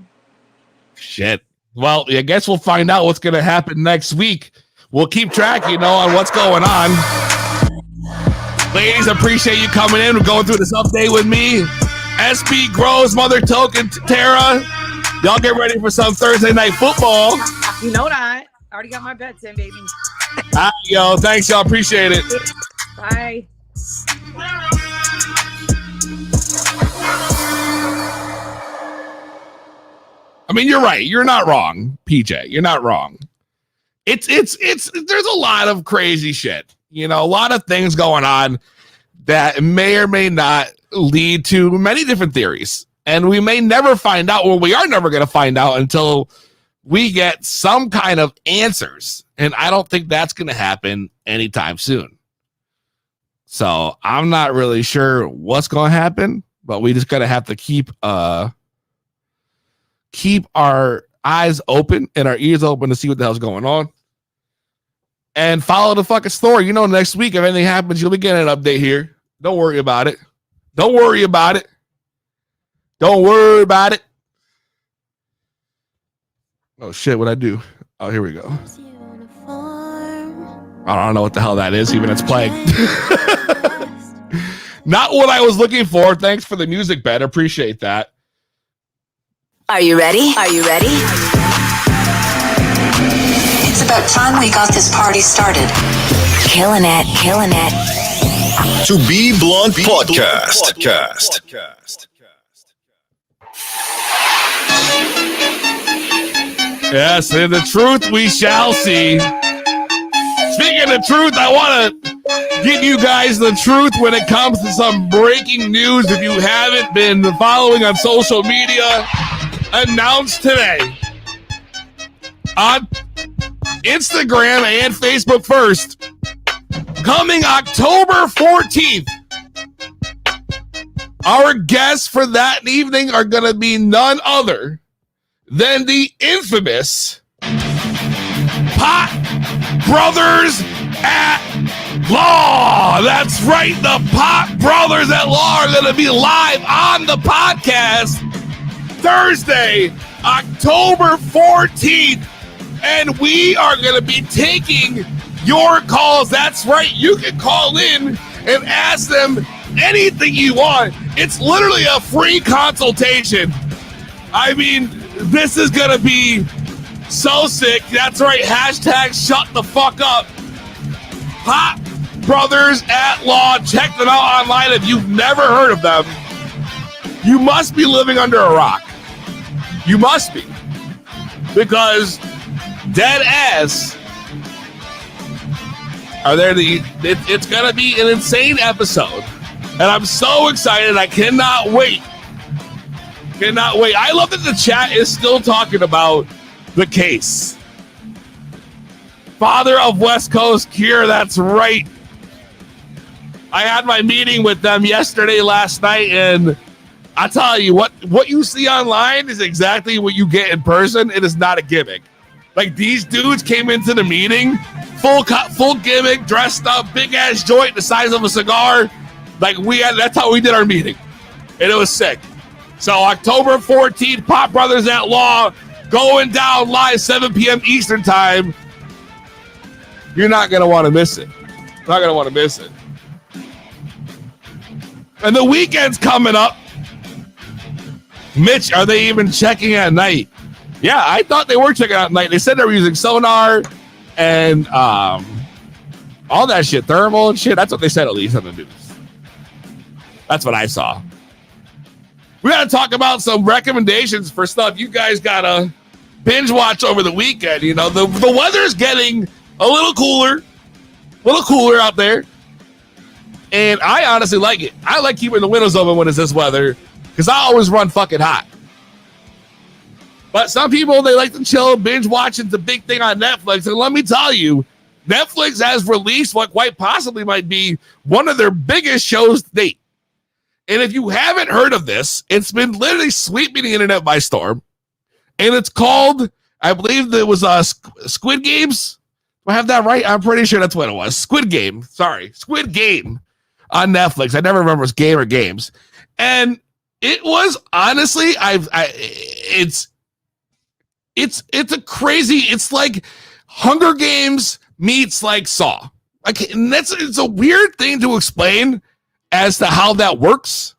S4: Shit. Well, I guess we'll find out what's going to happen next week. We'll keep track, on what's going on. Ladies, appreciate you coming in. We're going through this update with me. SB Grows, Mother Token, Tara. Y'all get ready for some Thursday night football.
S8: You know that. I already got my bets in, baby.
S4: All right, yo. Thanks, y'all. Appreciate it.
S8: Bye.
S4: I mean, you're right. You're not wrong, PJ. You're not wrong. It's there's a lot of crazy shit. You know, a lot of things going on that may or may not lead to many different theories. And we may never find out, or we are never going to find out until we get some kind of answers. And I don't think that's going to happen anytime soon. So I'm not really sure what's going to happen, but we just got to have to keep our eyes open and our ears open to see what the hell's going on. And follow the fucking story. You know, next week, if anything happens, you'll be getting an update here. Don't worry about it. Don't worry about it. Don't worry about it. Oh, shit, what'd I do? Oh, here we go. I don't know what the hell that is, even it's playing. Not what I was looking for. Thanks for the music, Ben. Appreciate that.
S10: Are you ready? Are you ready? It's about time we got this party started. Killing it, killing it.
S3: To Be Blunt Podcast.
S4: Yes, and the truth we shall see. Speaking of truth, I want to give you guys the truth when it comes to some breaking news. If you haven't been following on social media, announced today on Instagram and Facebook first, coming October 14th, our guests for that evening are going to be none other than the infamous Pot Brothers at Law. That's right, the Pot Brothers at Law are going to be live on the podcast Thursday, October 14th, and we are going to be taking your calls. That's right, you can call in and ask them anything you want. It's literally a free consultation. I mean, this is going to be so sick. That's right, hashtag shut the fuck up. Pot Brothers at Law. Check them out online if you've never heard of them. You must be living under a rock. You must be. Because dead ass are there. It's going to be an insane episode. And I'm so excited. I cannot wait. Cannot wait. I love that the chat is still talking about the case. Father of West Coast Cure, that's right. I had my meeting with them last night, and I tell you, what you see online is exactly what you get in person. It is not a gimmick. Like, these dudes came into the meeting, full gimmick, dressed up, big ass joint the size of a cigar. Like, that's how we did our meeting. And it was sick. So October 14th, Pot Brothers at Law, going down live 7 p.m. Eastern time. You're not going to want to miss it. Not going to want to miss it. And the weekend's coming up. Mitch, are they even checking at night? Yeah, I thought they were checking out at night. They said they were using sonar and all that shit, thermal and shit. That's what they said, at least on the news. That's what I saw. We got to talk about some recommendations for stuff you guys got to binge watch over the weekend. You know, the weather's getting a little cooler out there. And I honestly like it. I like keeping the windows open when it's this weather because I always run fucking hot. But some people, they like to chill, binge watching the big thing on Netflix. And let me tell you, Netflix has released what quite possibly might be one of their biggest shows to date. And if you haven't heard of this, it's been literally sweeping the internet by storm. And it's called, I believe it was Squid Games. Do I have that right? I'm pretty sure that's what it was. Squid Game. Sorry. Squid Game on Netflix. I never remember if it was Game or Games. And it was honestly, it's a crazy, it's like Hunger Games meets like Saw. Like, and it's a weird thing to explain as to how that works.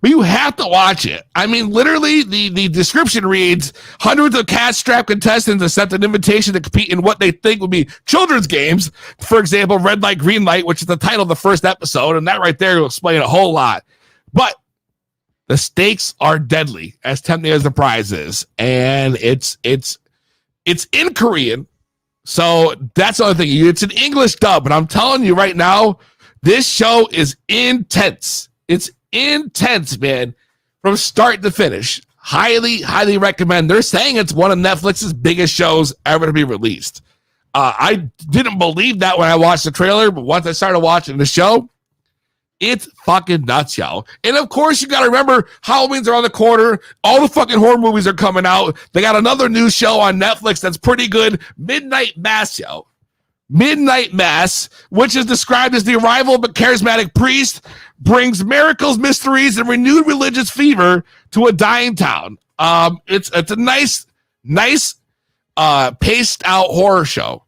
S4: but you have to watch it. I mean, literally, the description reads, hundreds of cash-strapped contestants accept an invitation to compete in what they think would be children's games. For example, Red Light, Green Light, which is the title of the first episode, and that right there will explain a whole lot. But the stakes are deadly, as tempting as the prize is, and it's in Korean, so that's the other thing. It's an English dub, but I'm telling you right now, this show is intense. It's intense, man, from start to finish. Highly, highly recommend. They're saying it's one of Netflix's biggest shows ever to be released. I didn't believe that when I watched the trailer, but once I started watching the show, it's fucking nuts, y'all. And of course, you got to remember, Halloween's around the corner. All the fucking horror movies are coming out. They got another new show on Netflix that's pretty good, Midnight Mass, yo. Midnight Mass, which is described as the arrival of a charismatic priest, brings miracles, mysteries, and renewed religious fever to a dying town. It's a nice paced out horror show.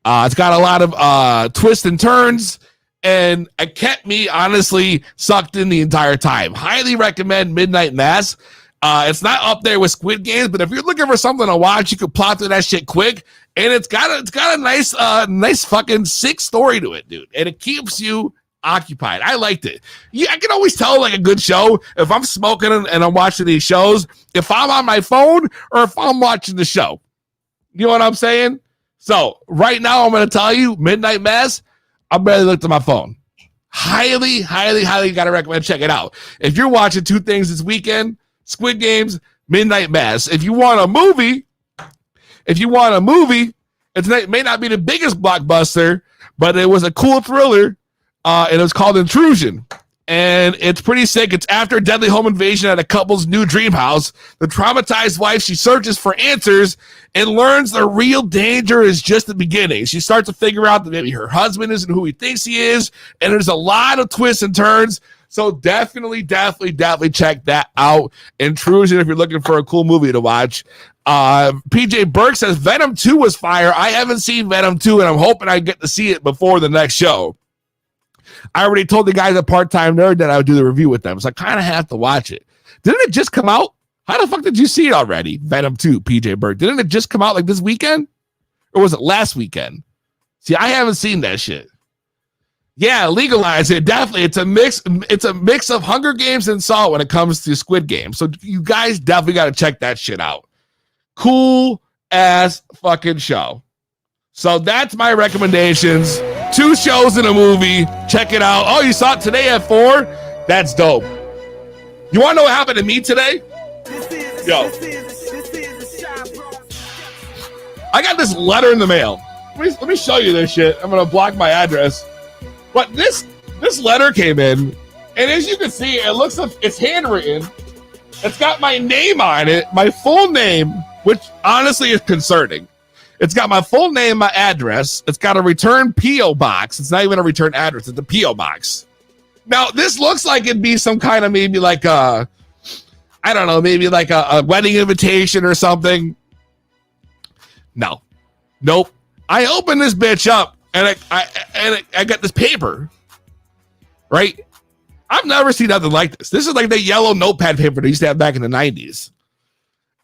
S4: It's got a lot of twists and turns, and it kept me honestly sucked in the entire time. Highly recommend Midnight Mass. It's not up there with Squid Games, but if you're looking for something to watch, you can plot through that shit quick. And it's got a nice fucking sick story to it, dude. And it keeps you occupied. I liked it. Yeah, I can always tell like a good show if I'm smoking and I'm watching these shows, if I'm on my phone or if I'm watching the show. You know what I'm saying? So right now I'm going to tell you, Midnight Mass, I barely looked at my phone. Highly, highly, highly got to recommend check it out. If you're watching two things this weekend, Squid Games, Midnight Mass. If you want a movie, it may not be the biggest blockbuster, but it was a cool thriller, and it was called Intrusion. And it's pretty sick. It's after a deadly home invasion at a couple's new dream house. The traumatized wife, she searches for answers and learns the real danger is just the beginning. She starts to figure out that maybe her husband isn't who he thinks he is, and there's a lot of twists and turns. So definitely check that out. Intrusion, if you're looking for a cool movie to watch. PJ Burke says Venom 2 was fire. I haven't seen Venom 2, and I'm hoping I get to see it before the next show. I already told the guys at Part-Time Nerd that I would do the review with them, so I kind of have to watch it. Didn't it just come out? How the fuck did you see it already? Venom 2, PJ Burke. Didn't it just come out like this weekend? Or was it last weekend? See, I haven't seen that shit. Yeah, legalize it. Definitely. It's a mix of Hunger Games and Saw when it comes to Squid Game. So you guys definitely got to check that shit out. Cool ass fucking show. So that's my recommendations. 2 shows and a movie. Check it out. Oh, you saw it today at 4? That's dope. You want to know what happened to me today? Yo. I got this letter in the mail. Let me show you this shit. I'm going to block my address. But this letter came in, and as you can see, it looks like it's handwritten. It's got my name on it, my full name, which honestly is concerning. It's got my full name, my address. It's got a return P.O. box. It's not even a return address. It's a P.O. box. Now, this looks like it'd be some kind of maybe like a wedding invitation or something. No. Nope. I opened this bitch up, and I got this paper, right? I've never seen nothing like this. This is like the yellow notepad paper they used to have back in the 90s.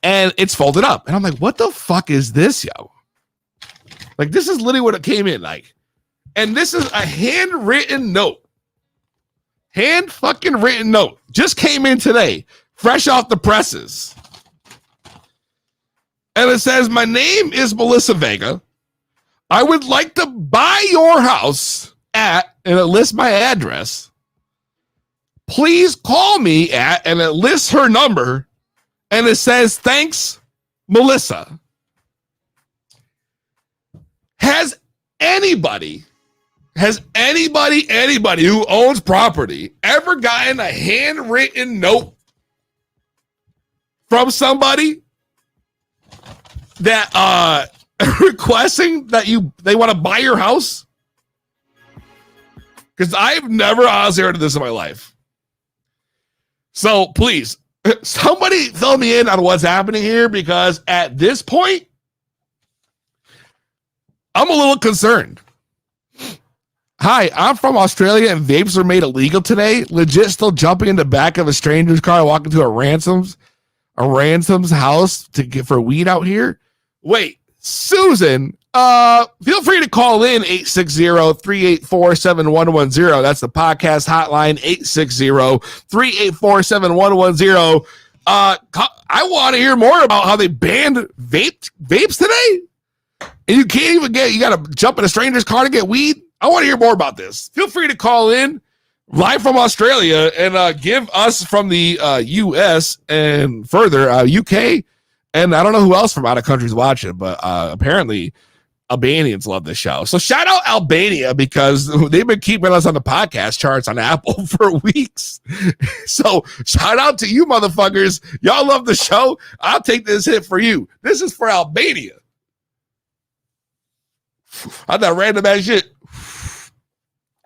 S4: And it's folded up. And I'm like, what the fuck is this, yo? Like, this is literally what it came in like. And this is a handwritten note. Hand fucking written note. Just came in today. Fresh off the presses. And it says, my name is Melissa Vega. I would like to buy your house at, and it lists my address. Please call me at, and it lists her number, and it says, thanks, Melissa. Has anybody who owns property ever gotten a handwritten note from somebody that requesting that they want to buy your house? Because I've never honestly heard of this in my life. So please, somebody fill me in on what's happening here, because at this point, I'm a little concerned. Hi, I'm from Australia and vapes were made illegal today. Legit still jumping in the back of a stranger's car walking to a ransom's house to get for weed out here. Wait, Susan, feel free to call in 860-384-7110. That's the podcast hotline, 860-384-7110. I want to hear more about how they banned vapes today. And you can't even you got to jump in a stranger's car to get weed. I want to hear more about this. Feel free to call in live from Australia and give us from the U.S. and further UK. And I don't know who else from out of country is watching, but apparently Albanians love this show. So shout out Albania because they've been keeping us on the podcast charts on Apple for weeks. So shout out to you motherfuckers. Y'all love the show. I'll take this hit for you. This is for Albania. I'm not random ass shit.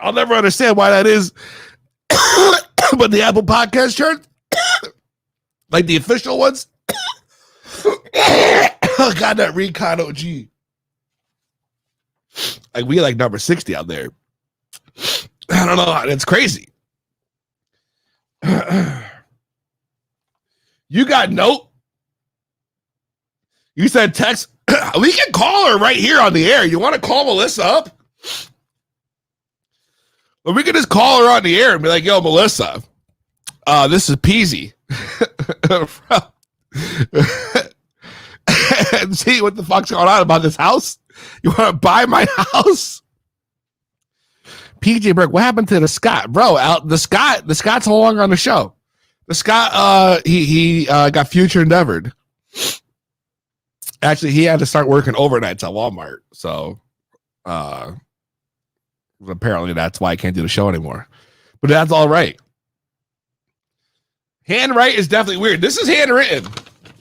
S4: I'll never understand why that is. But the Apple podcast chart, like the official ones, oh God, that Recon OG. Like we like number 60 out there. I don't know. It's crazy. You got note. You said text. We can call her right here on the air. You want to call Melissa up? Or we can just call her on the air and be like, yo, Melissa, this is Peezy. And see what the fuck's going on about this house. You want to buy my house? PJ Burke, what happened to the Scott? Bro, the Scott's no longer on the show. The Scott, he got future endeavored. Actually, he had to start working overnights at Walmart. So, apparently that's why I can't do the show anymore. But that's all right. Handwrite is definitely weird. This is handwritten.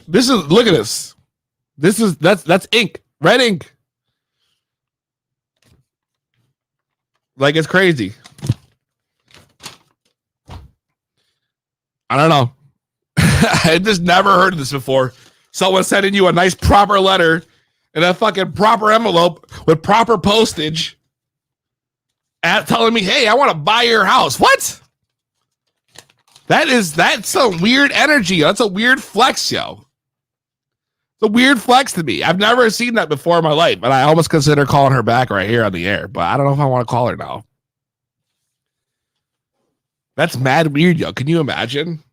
S4: Look at this. That's ink. Red ink. Like it's crazy. I don't know. I just never heard of this before. Someone sending you a nice proper letter in a fucking proper envelope with proper postage at telling me, hey, I want to buy your house. What? That's some weird energy. That's a weird flex, yo. It's a weird flex to me. I've never seen that before in my life, and I almost consider calling her back right here on the air, but I don't know if I want to call her now. That's mad weird, yo. Can you imagine?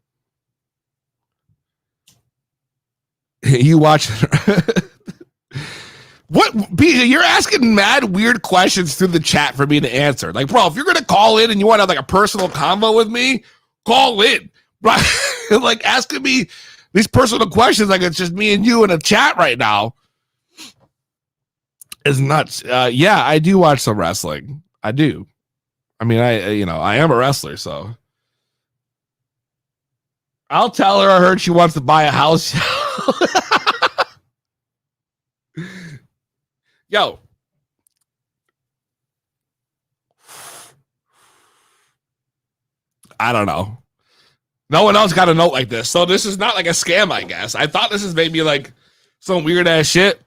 S4: You watch what, PJ? You're asking mad weird questions through the chat for me to answer. Like, bro, if you're gonna call in and you want to have like a personal convo with me, call in. Right? Like asking me these personal questions like it's just me and you in a chat right now is nuts. Yeah, I do watch some wrestling. I do. I mean, I am a wrestler, so I'll tell her I heard she wants to buy a house. Yo. I don't know. No one else got a note like this. So this is not like a scam, I guess. I thought this is maybe like some weird ass shit.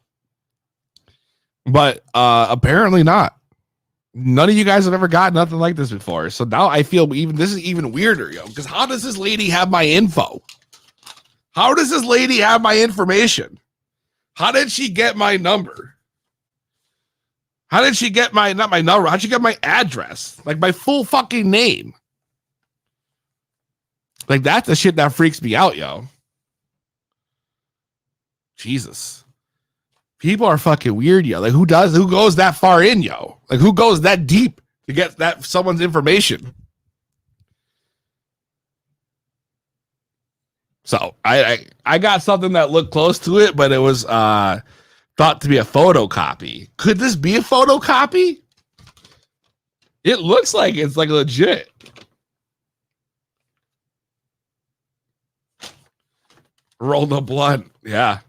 S4: But apparently not. None of you guys have ever got nothing like this before. So now I feel this is even weirder, yo. Because how does this lady have my info? How does this lady have my information? How did she get my number? How did she get not my number? How'd she get my address? Like my full fucking name. Like that's the shit that freaks me out, yo. Jesus. People are fucking weird, yo. Like who goes that far in, yo? Like who goes that deep to get that someone's information? So I got something that looked close to it, but it was thought to be a photocopy. Could this be a photocopy? It looks like it's like legit. Roll the blunt. Yeah.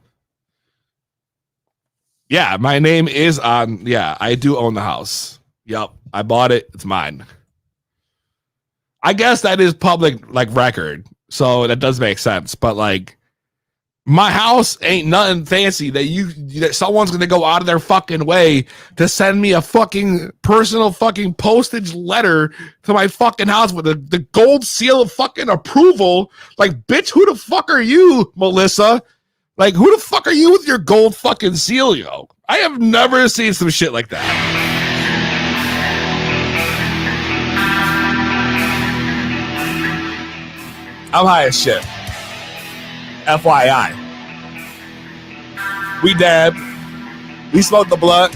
S4: Yeah, my name is on. Yeah, I do own the house. Yep, I bought it. It's mine. I guess that is public like record. So that does make sense. But like My house ain't nothing fancy that someone's gonna go out of their fucking way to send me a fucking personal fucking postage letter to my fucking house with the gold seal of fucking approval. Like, bitch, who the fuck are you, Melissa? Like, who the fuck are you with your gold fucking seal, yo? I have never seen some shit like that. I'm high as shit. FYI. We dab. We smoke the blunt.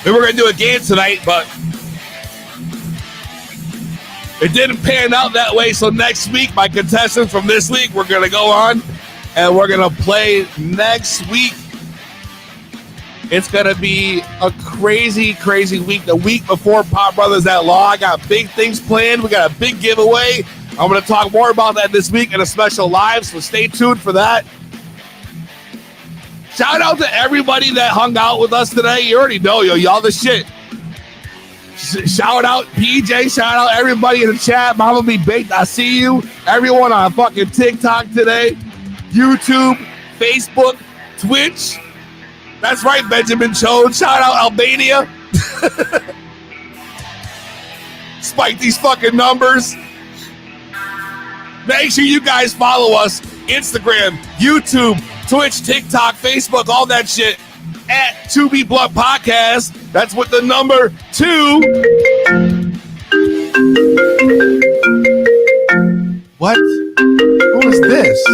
S4: We were going to do a game tonight, but it didn't pan out that way. So next week, my contestants from this week, we're going to go on and we're going to play next week. It's going to be a crazy, crazy week. The week before Pop Brothers at Law, I got big things planned. We got a big giveaway. I'm going to talk more about that this week in a special live, so stay tuned for that. Shout out to everybody that hung out with us today. You already know, yo, y'all the shit. Shout out PJ, shout out everybody in the chat. Mama Be Baked, I see you. Everyone on fucking TikTok today, YouTube, Facebook, Twitch. That's right, Benjamin Chode. Shout out Albania. Spike these fucking numbers. Make sure you guys follow us. Instagram, YouTube, Twitch, TikTok, Facebook, all that shit at 2B Blunt Podcast. That's with the number 2. What? Who is this?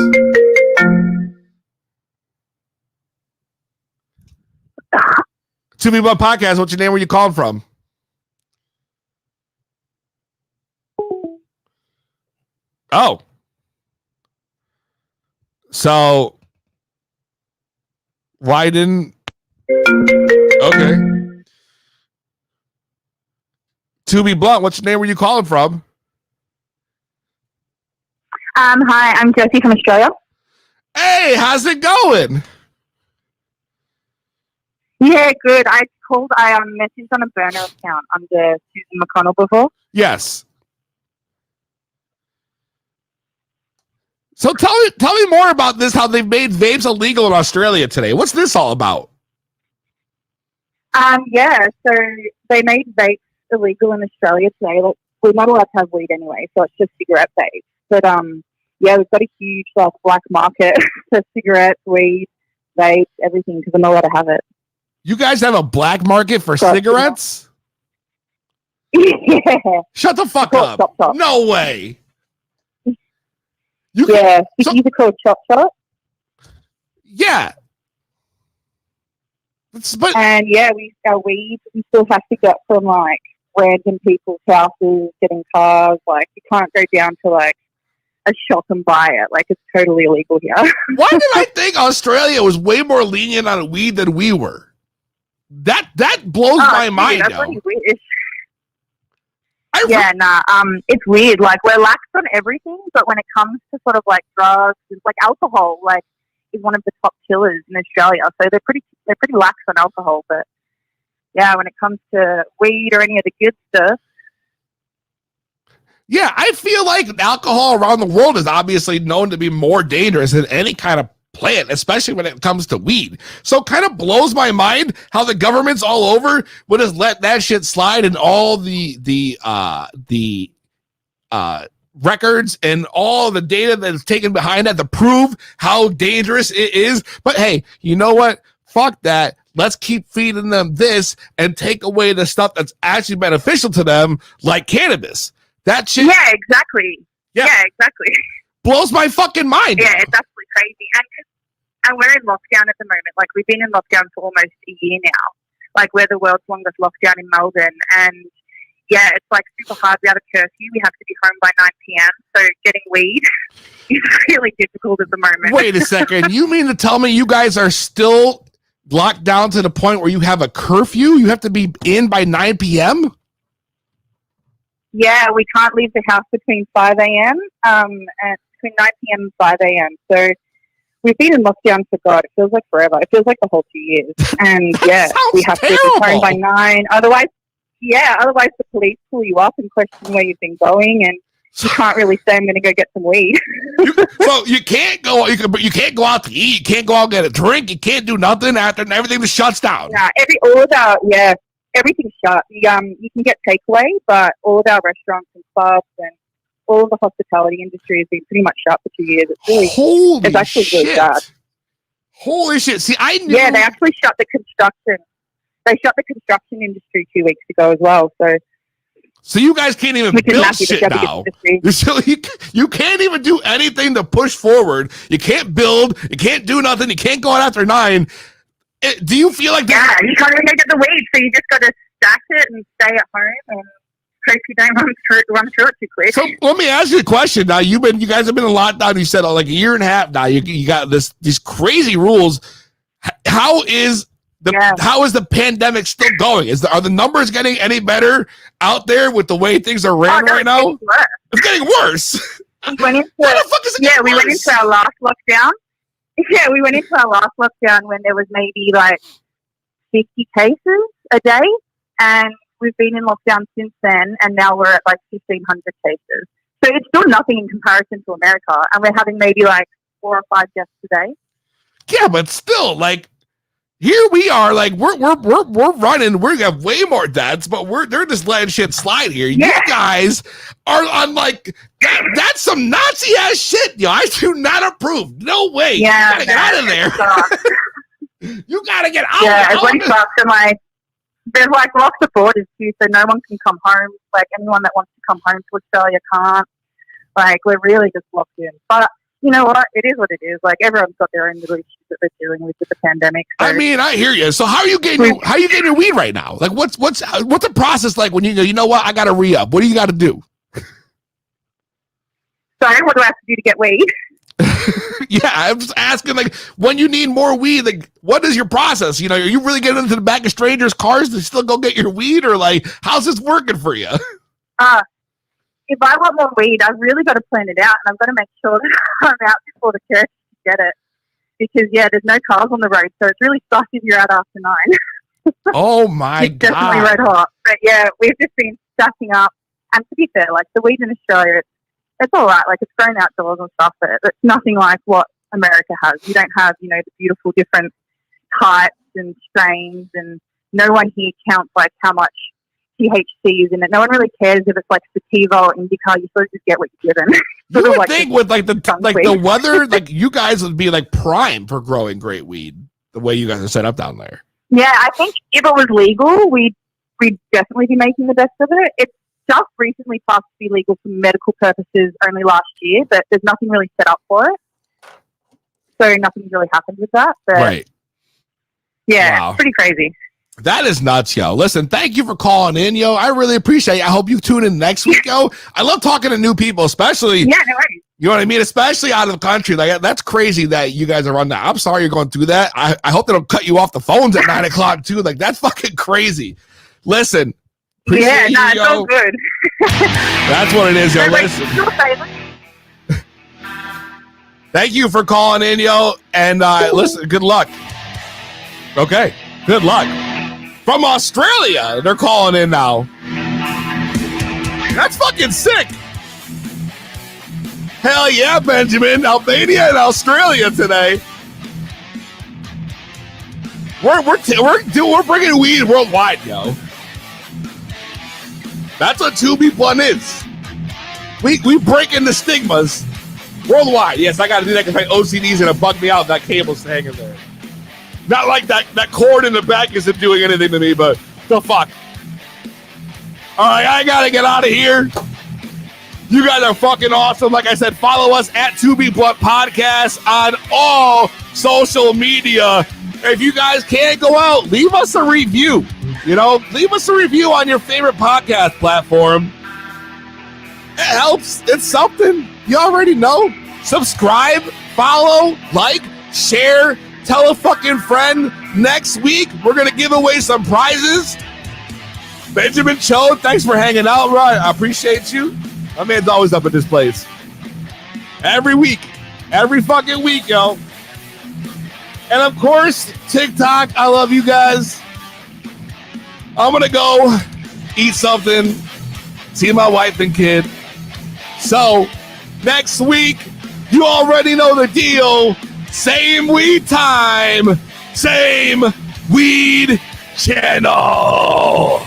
S4: To Be Blunt Podcast, what's your name? Where you calling from? Oh. So, why didn't... Okay. To Be Blunt, what's your name? Where you calling from?
S5: Hi, I'm Josie from Australia.
S4: Hey, how's it going?
S5: Yeah, good. I messaged on a burner account under Susan McConnell before.
S4: Yes. So tell me more about this, how they've made vapes illegal in Australia today. What's this all about?
S5: Yeah, so they made vapes illegal in Australia today. Like, we're not allowed to have weed anyway, so it's just cigarette vapes. But yeah, we've got a huge black market for cigarettes, weed, vapes, everything, because we're not allowed to have it.
S4: You guys have a black market for cigarettes?
S5: Yeah.
S4: Shut the fuck up.
S5: Chop, chop.
S4: No way.
S5: Cookies are called Chop Chop.
S4: Yeah.
S5: And yeah, our weed, we still have to get from random people's houses, getting cars. Like, you can't go down to a shop and buy it. Like, it's totally illegal here.
S4: Why did I think Australia was way more lenient on weed than we were? That blows my mind.
S5: That's really weird. It's weird. Like, we're lax on everything, but when it comes to sort of drugs, alcohol, is one of the top killers in Australia. So they're pretty lax on alcohol. But yeah, when it comes to weed or any of the good stuff.
S4: Yeah, I feel like alcohol around the world is obviously known to be more dangerous than any kind of plant, especially when it comes to weed. So it kind of blows my mind how the governments all over would just let that shit slide, and all the records and all the data that is taken behind that to prove how dangerous it is. But hey, you know what? Fuck that. Let's keep feeding them this and take away the stuff that's actually beneficial to them, like cannabis. That shit.
S5: Yeah, exactly. Yeah, exactly.
S4: Blows my fucking mind.
S5: Yeah, it's absolutely crazy. And we're in lockdown at the moment. Like, we've been in lockdown for almost a year now. Like, we're the world's longest lockdown in Melbourne. And yeah, it's super hard. We have a curfew. We have to be home by 9 p.m. So getting weed is really difficult at the moment.
S4: Wait a second. You mean to tell me you guys are still locked down to the point where you have a curfew? You have to be in by 9 p.m.?
S5: Yeah, we can't leave the house between 5 a.m. And between 9 p.m. and 5 a.m. So we've been in lockdown for God. It feels like forever. It feels like the whole 2 years. And yeah, we have to be home by 9. Otherwise the police pull you up and question where you've been going. And you can't really say I'm going to go get some weed.
S4: So you can't go. You can't go out to eat. You can't go out and get a drink. You can't do nothing after everything just shuts down.
S5: Yeah, everything's shut. You can get takeaway, but all of our restaurants and clubs and all of the hospitality industry has been pretty much shut for 2 years. It's actually really bad.
S4: Holy shit! See, I knew.
S5: Yeah, they actually shut the construction. They shut the construction industry 2 weeks ago as well.
S4: So you guys can't even build shit now. So you can't even do anything to push forward. You can't build. You can't do nothing. You can't go out after 9. Do you feel like
S5: you can't even get the weed, so you just got to stack it and stay at home and hope you don't run through it too quick.
S4: So let me ask you a question. Now you guys have been in lockdown. You said like a year and a half now. You got these crazy rules. How is the pandemic still going? Are the numbers getting any better out there with the way things are ran right now? It's getting worse.
S5: We went into our last lockdown. Yeah, we went into our last lockdown when there was maybe like 50 cases a day, and we've been in lockdown since then, and now we're at like 1,500 cases. So it's still nothing in comparison to America, and we're having maybe like 4 or 5 deaths a day.
S4: Yeah, but still, like, here we are, like we're running. We have way more deaths, but they're just letting shit slide here. Yeah. You guys are on like that's some Nazi ass shit, yo. I do not approve. No way.
S5: Yeah,
S4: you gotta get out of there. You gotta get out.
S5: Yeah, everybody sucks, and like there's like lots of borders too, so no one can come home. Like anyone that wants to come home to Australia can't. Like we're really just locked in, but. You know what? It is what it is. Like everyone's got their own little issues that they're dealing with the pandemic. So.
S4: I mean, I hear you. So how are you getting your weed right now? Like what's the process like when you go, you know what? I got to re-up. What do you got to do?
S5: Sorry, what do I have to do to get weed?
S4: Yeah, I'm just asking. Like when you need more weed, like what is your process? You know, are you really getting into the back of strangers' cars to still go get your weed, or like how's this working for you?
S5: If I want more weed, I've really got to plan it out, and I've got to make sure that I'm out before the church to get it. Because, there's no cars on the road, so it's really sucks if you're out after 9.
S4: Oh, my
S5: it's God. It's definitely red hot. But, we've just been stacking up. And to be fair, like, the weed in Australia, it's all right. Like, it's grown outdoors and stuff, but it's nothing like what America has. You don't have, the beautiful different types and strains, and no one here counts, like, how much THC is in it. No one really cares if it's like sativa or indica. You sort of just get what you're given.
S4: You would think with like the weather, like you guys would be like prime for growing great weed. The way you guys are set up down there.
S5: Yeah, I think if it was legal, we'd definitely be making the best of it. It's just recently passed to be legal for medical purposes only last year, but there's nothing really set up for it. So nothing's really happened with that. But
S4: right.
S5: Yeah,
S4: wow.
S5: It's pretty crazy.
S4: That is nuts, yo. Listen, thank you for calling in, yo. I really appreciate it. I hope you tune in next week, yo. I love talking to new people, especially,
S5: no worries.
S4: You know what I mean? Especially out of the country. Like, that's crazy that you guys are on that. I'm sorry you're going through that. I hope they don't cut you off the phones at 9 o'clock, too. Like, that's fucking crazy. Listen.
S5: It's all good.
S4: That's what it is, yo. Listen. Thank you for calling in, yo. And listen, good luck. Okay. Good luck. From Australia, they're calling in now. That's fucking sick. Hell yeah, Benjamin. Albania and Australia today. We're bringing weed worldwide, yo. That's what 2B1 is. We breaking the stigmas worldwide. Yes, I got to do that because my OCD's gonna bug me out. That cable's hanging there. Not like that cord in the back isn't doing anything to me, but the fuck. All right, I got to get out of here. You guys are fucking awesome. Like I said, follow us at 2B Blunt Podcast on all social media. If you guys can't go out, leave us a review. Leave us a review on your favorite podcast platform. It helps. It's something. You already know. Subscribe, follow, like, share. Tell a fucking friend. Next week, we're going to give away some prizes. Benjamin Cho, thanks for hanging out, Rod. I appreciate you. My man's always up at this place. Every week. Every fucking week, yo. And of course, TikTok. I love you guys. I'm going to go eat something, see my wife and kid, So, next week, you already know the deal. Same weed time, same weed channel.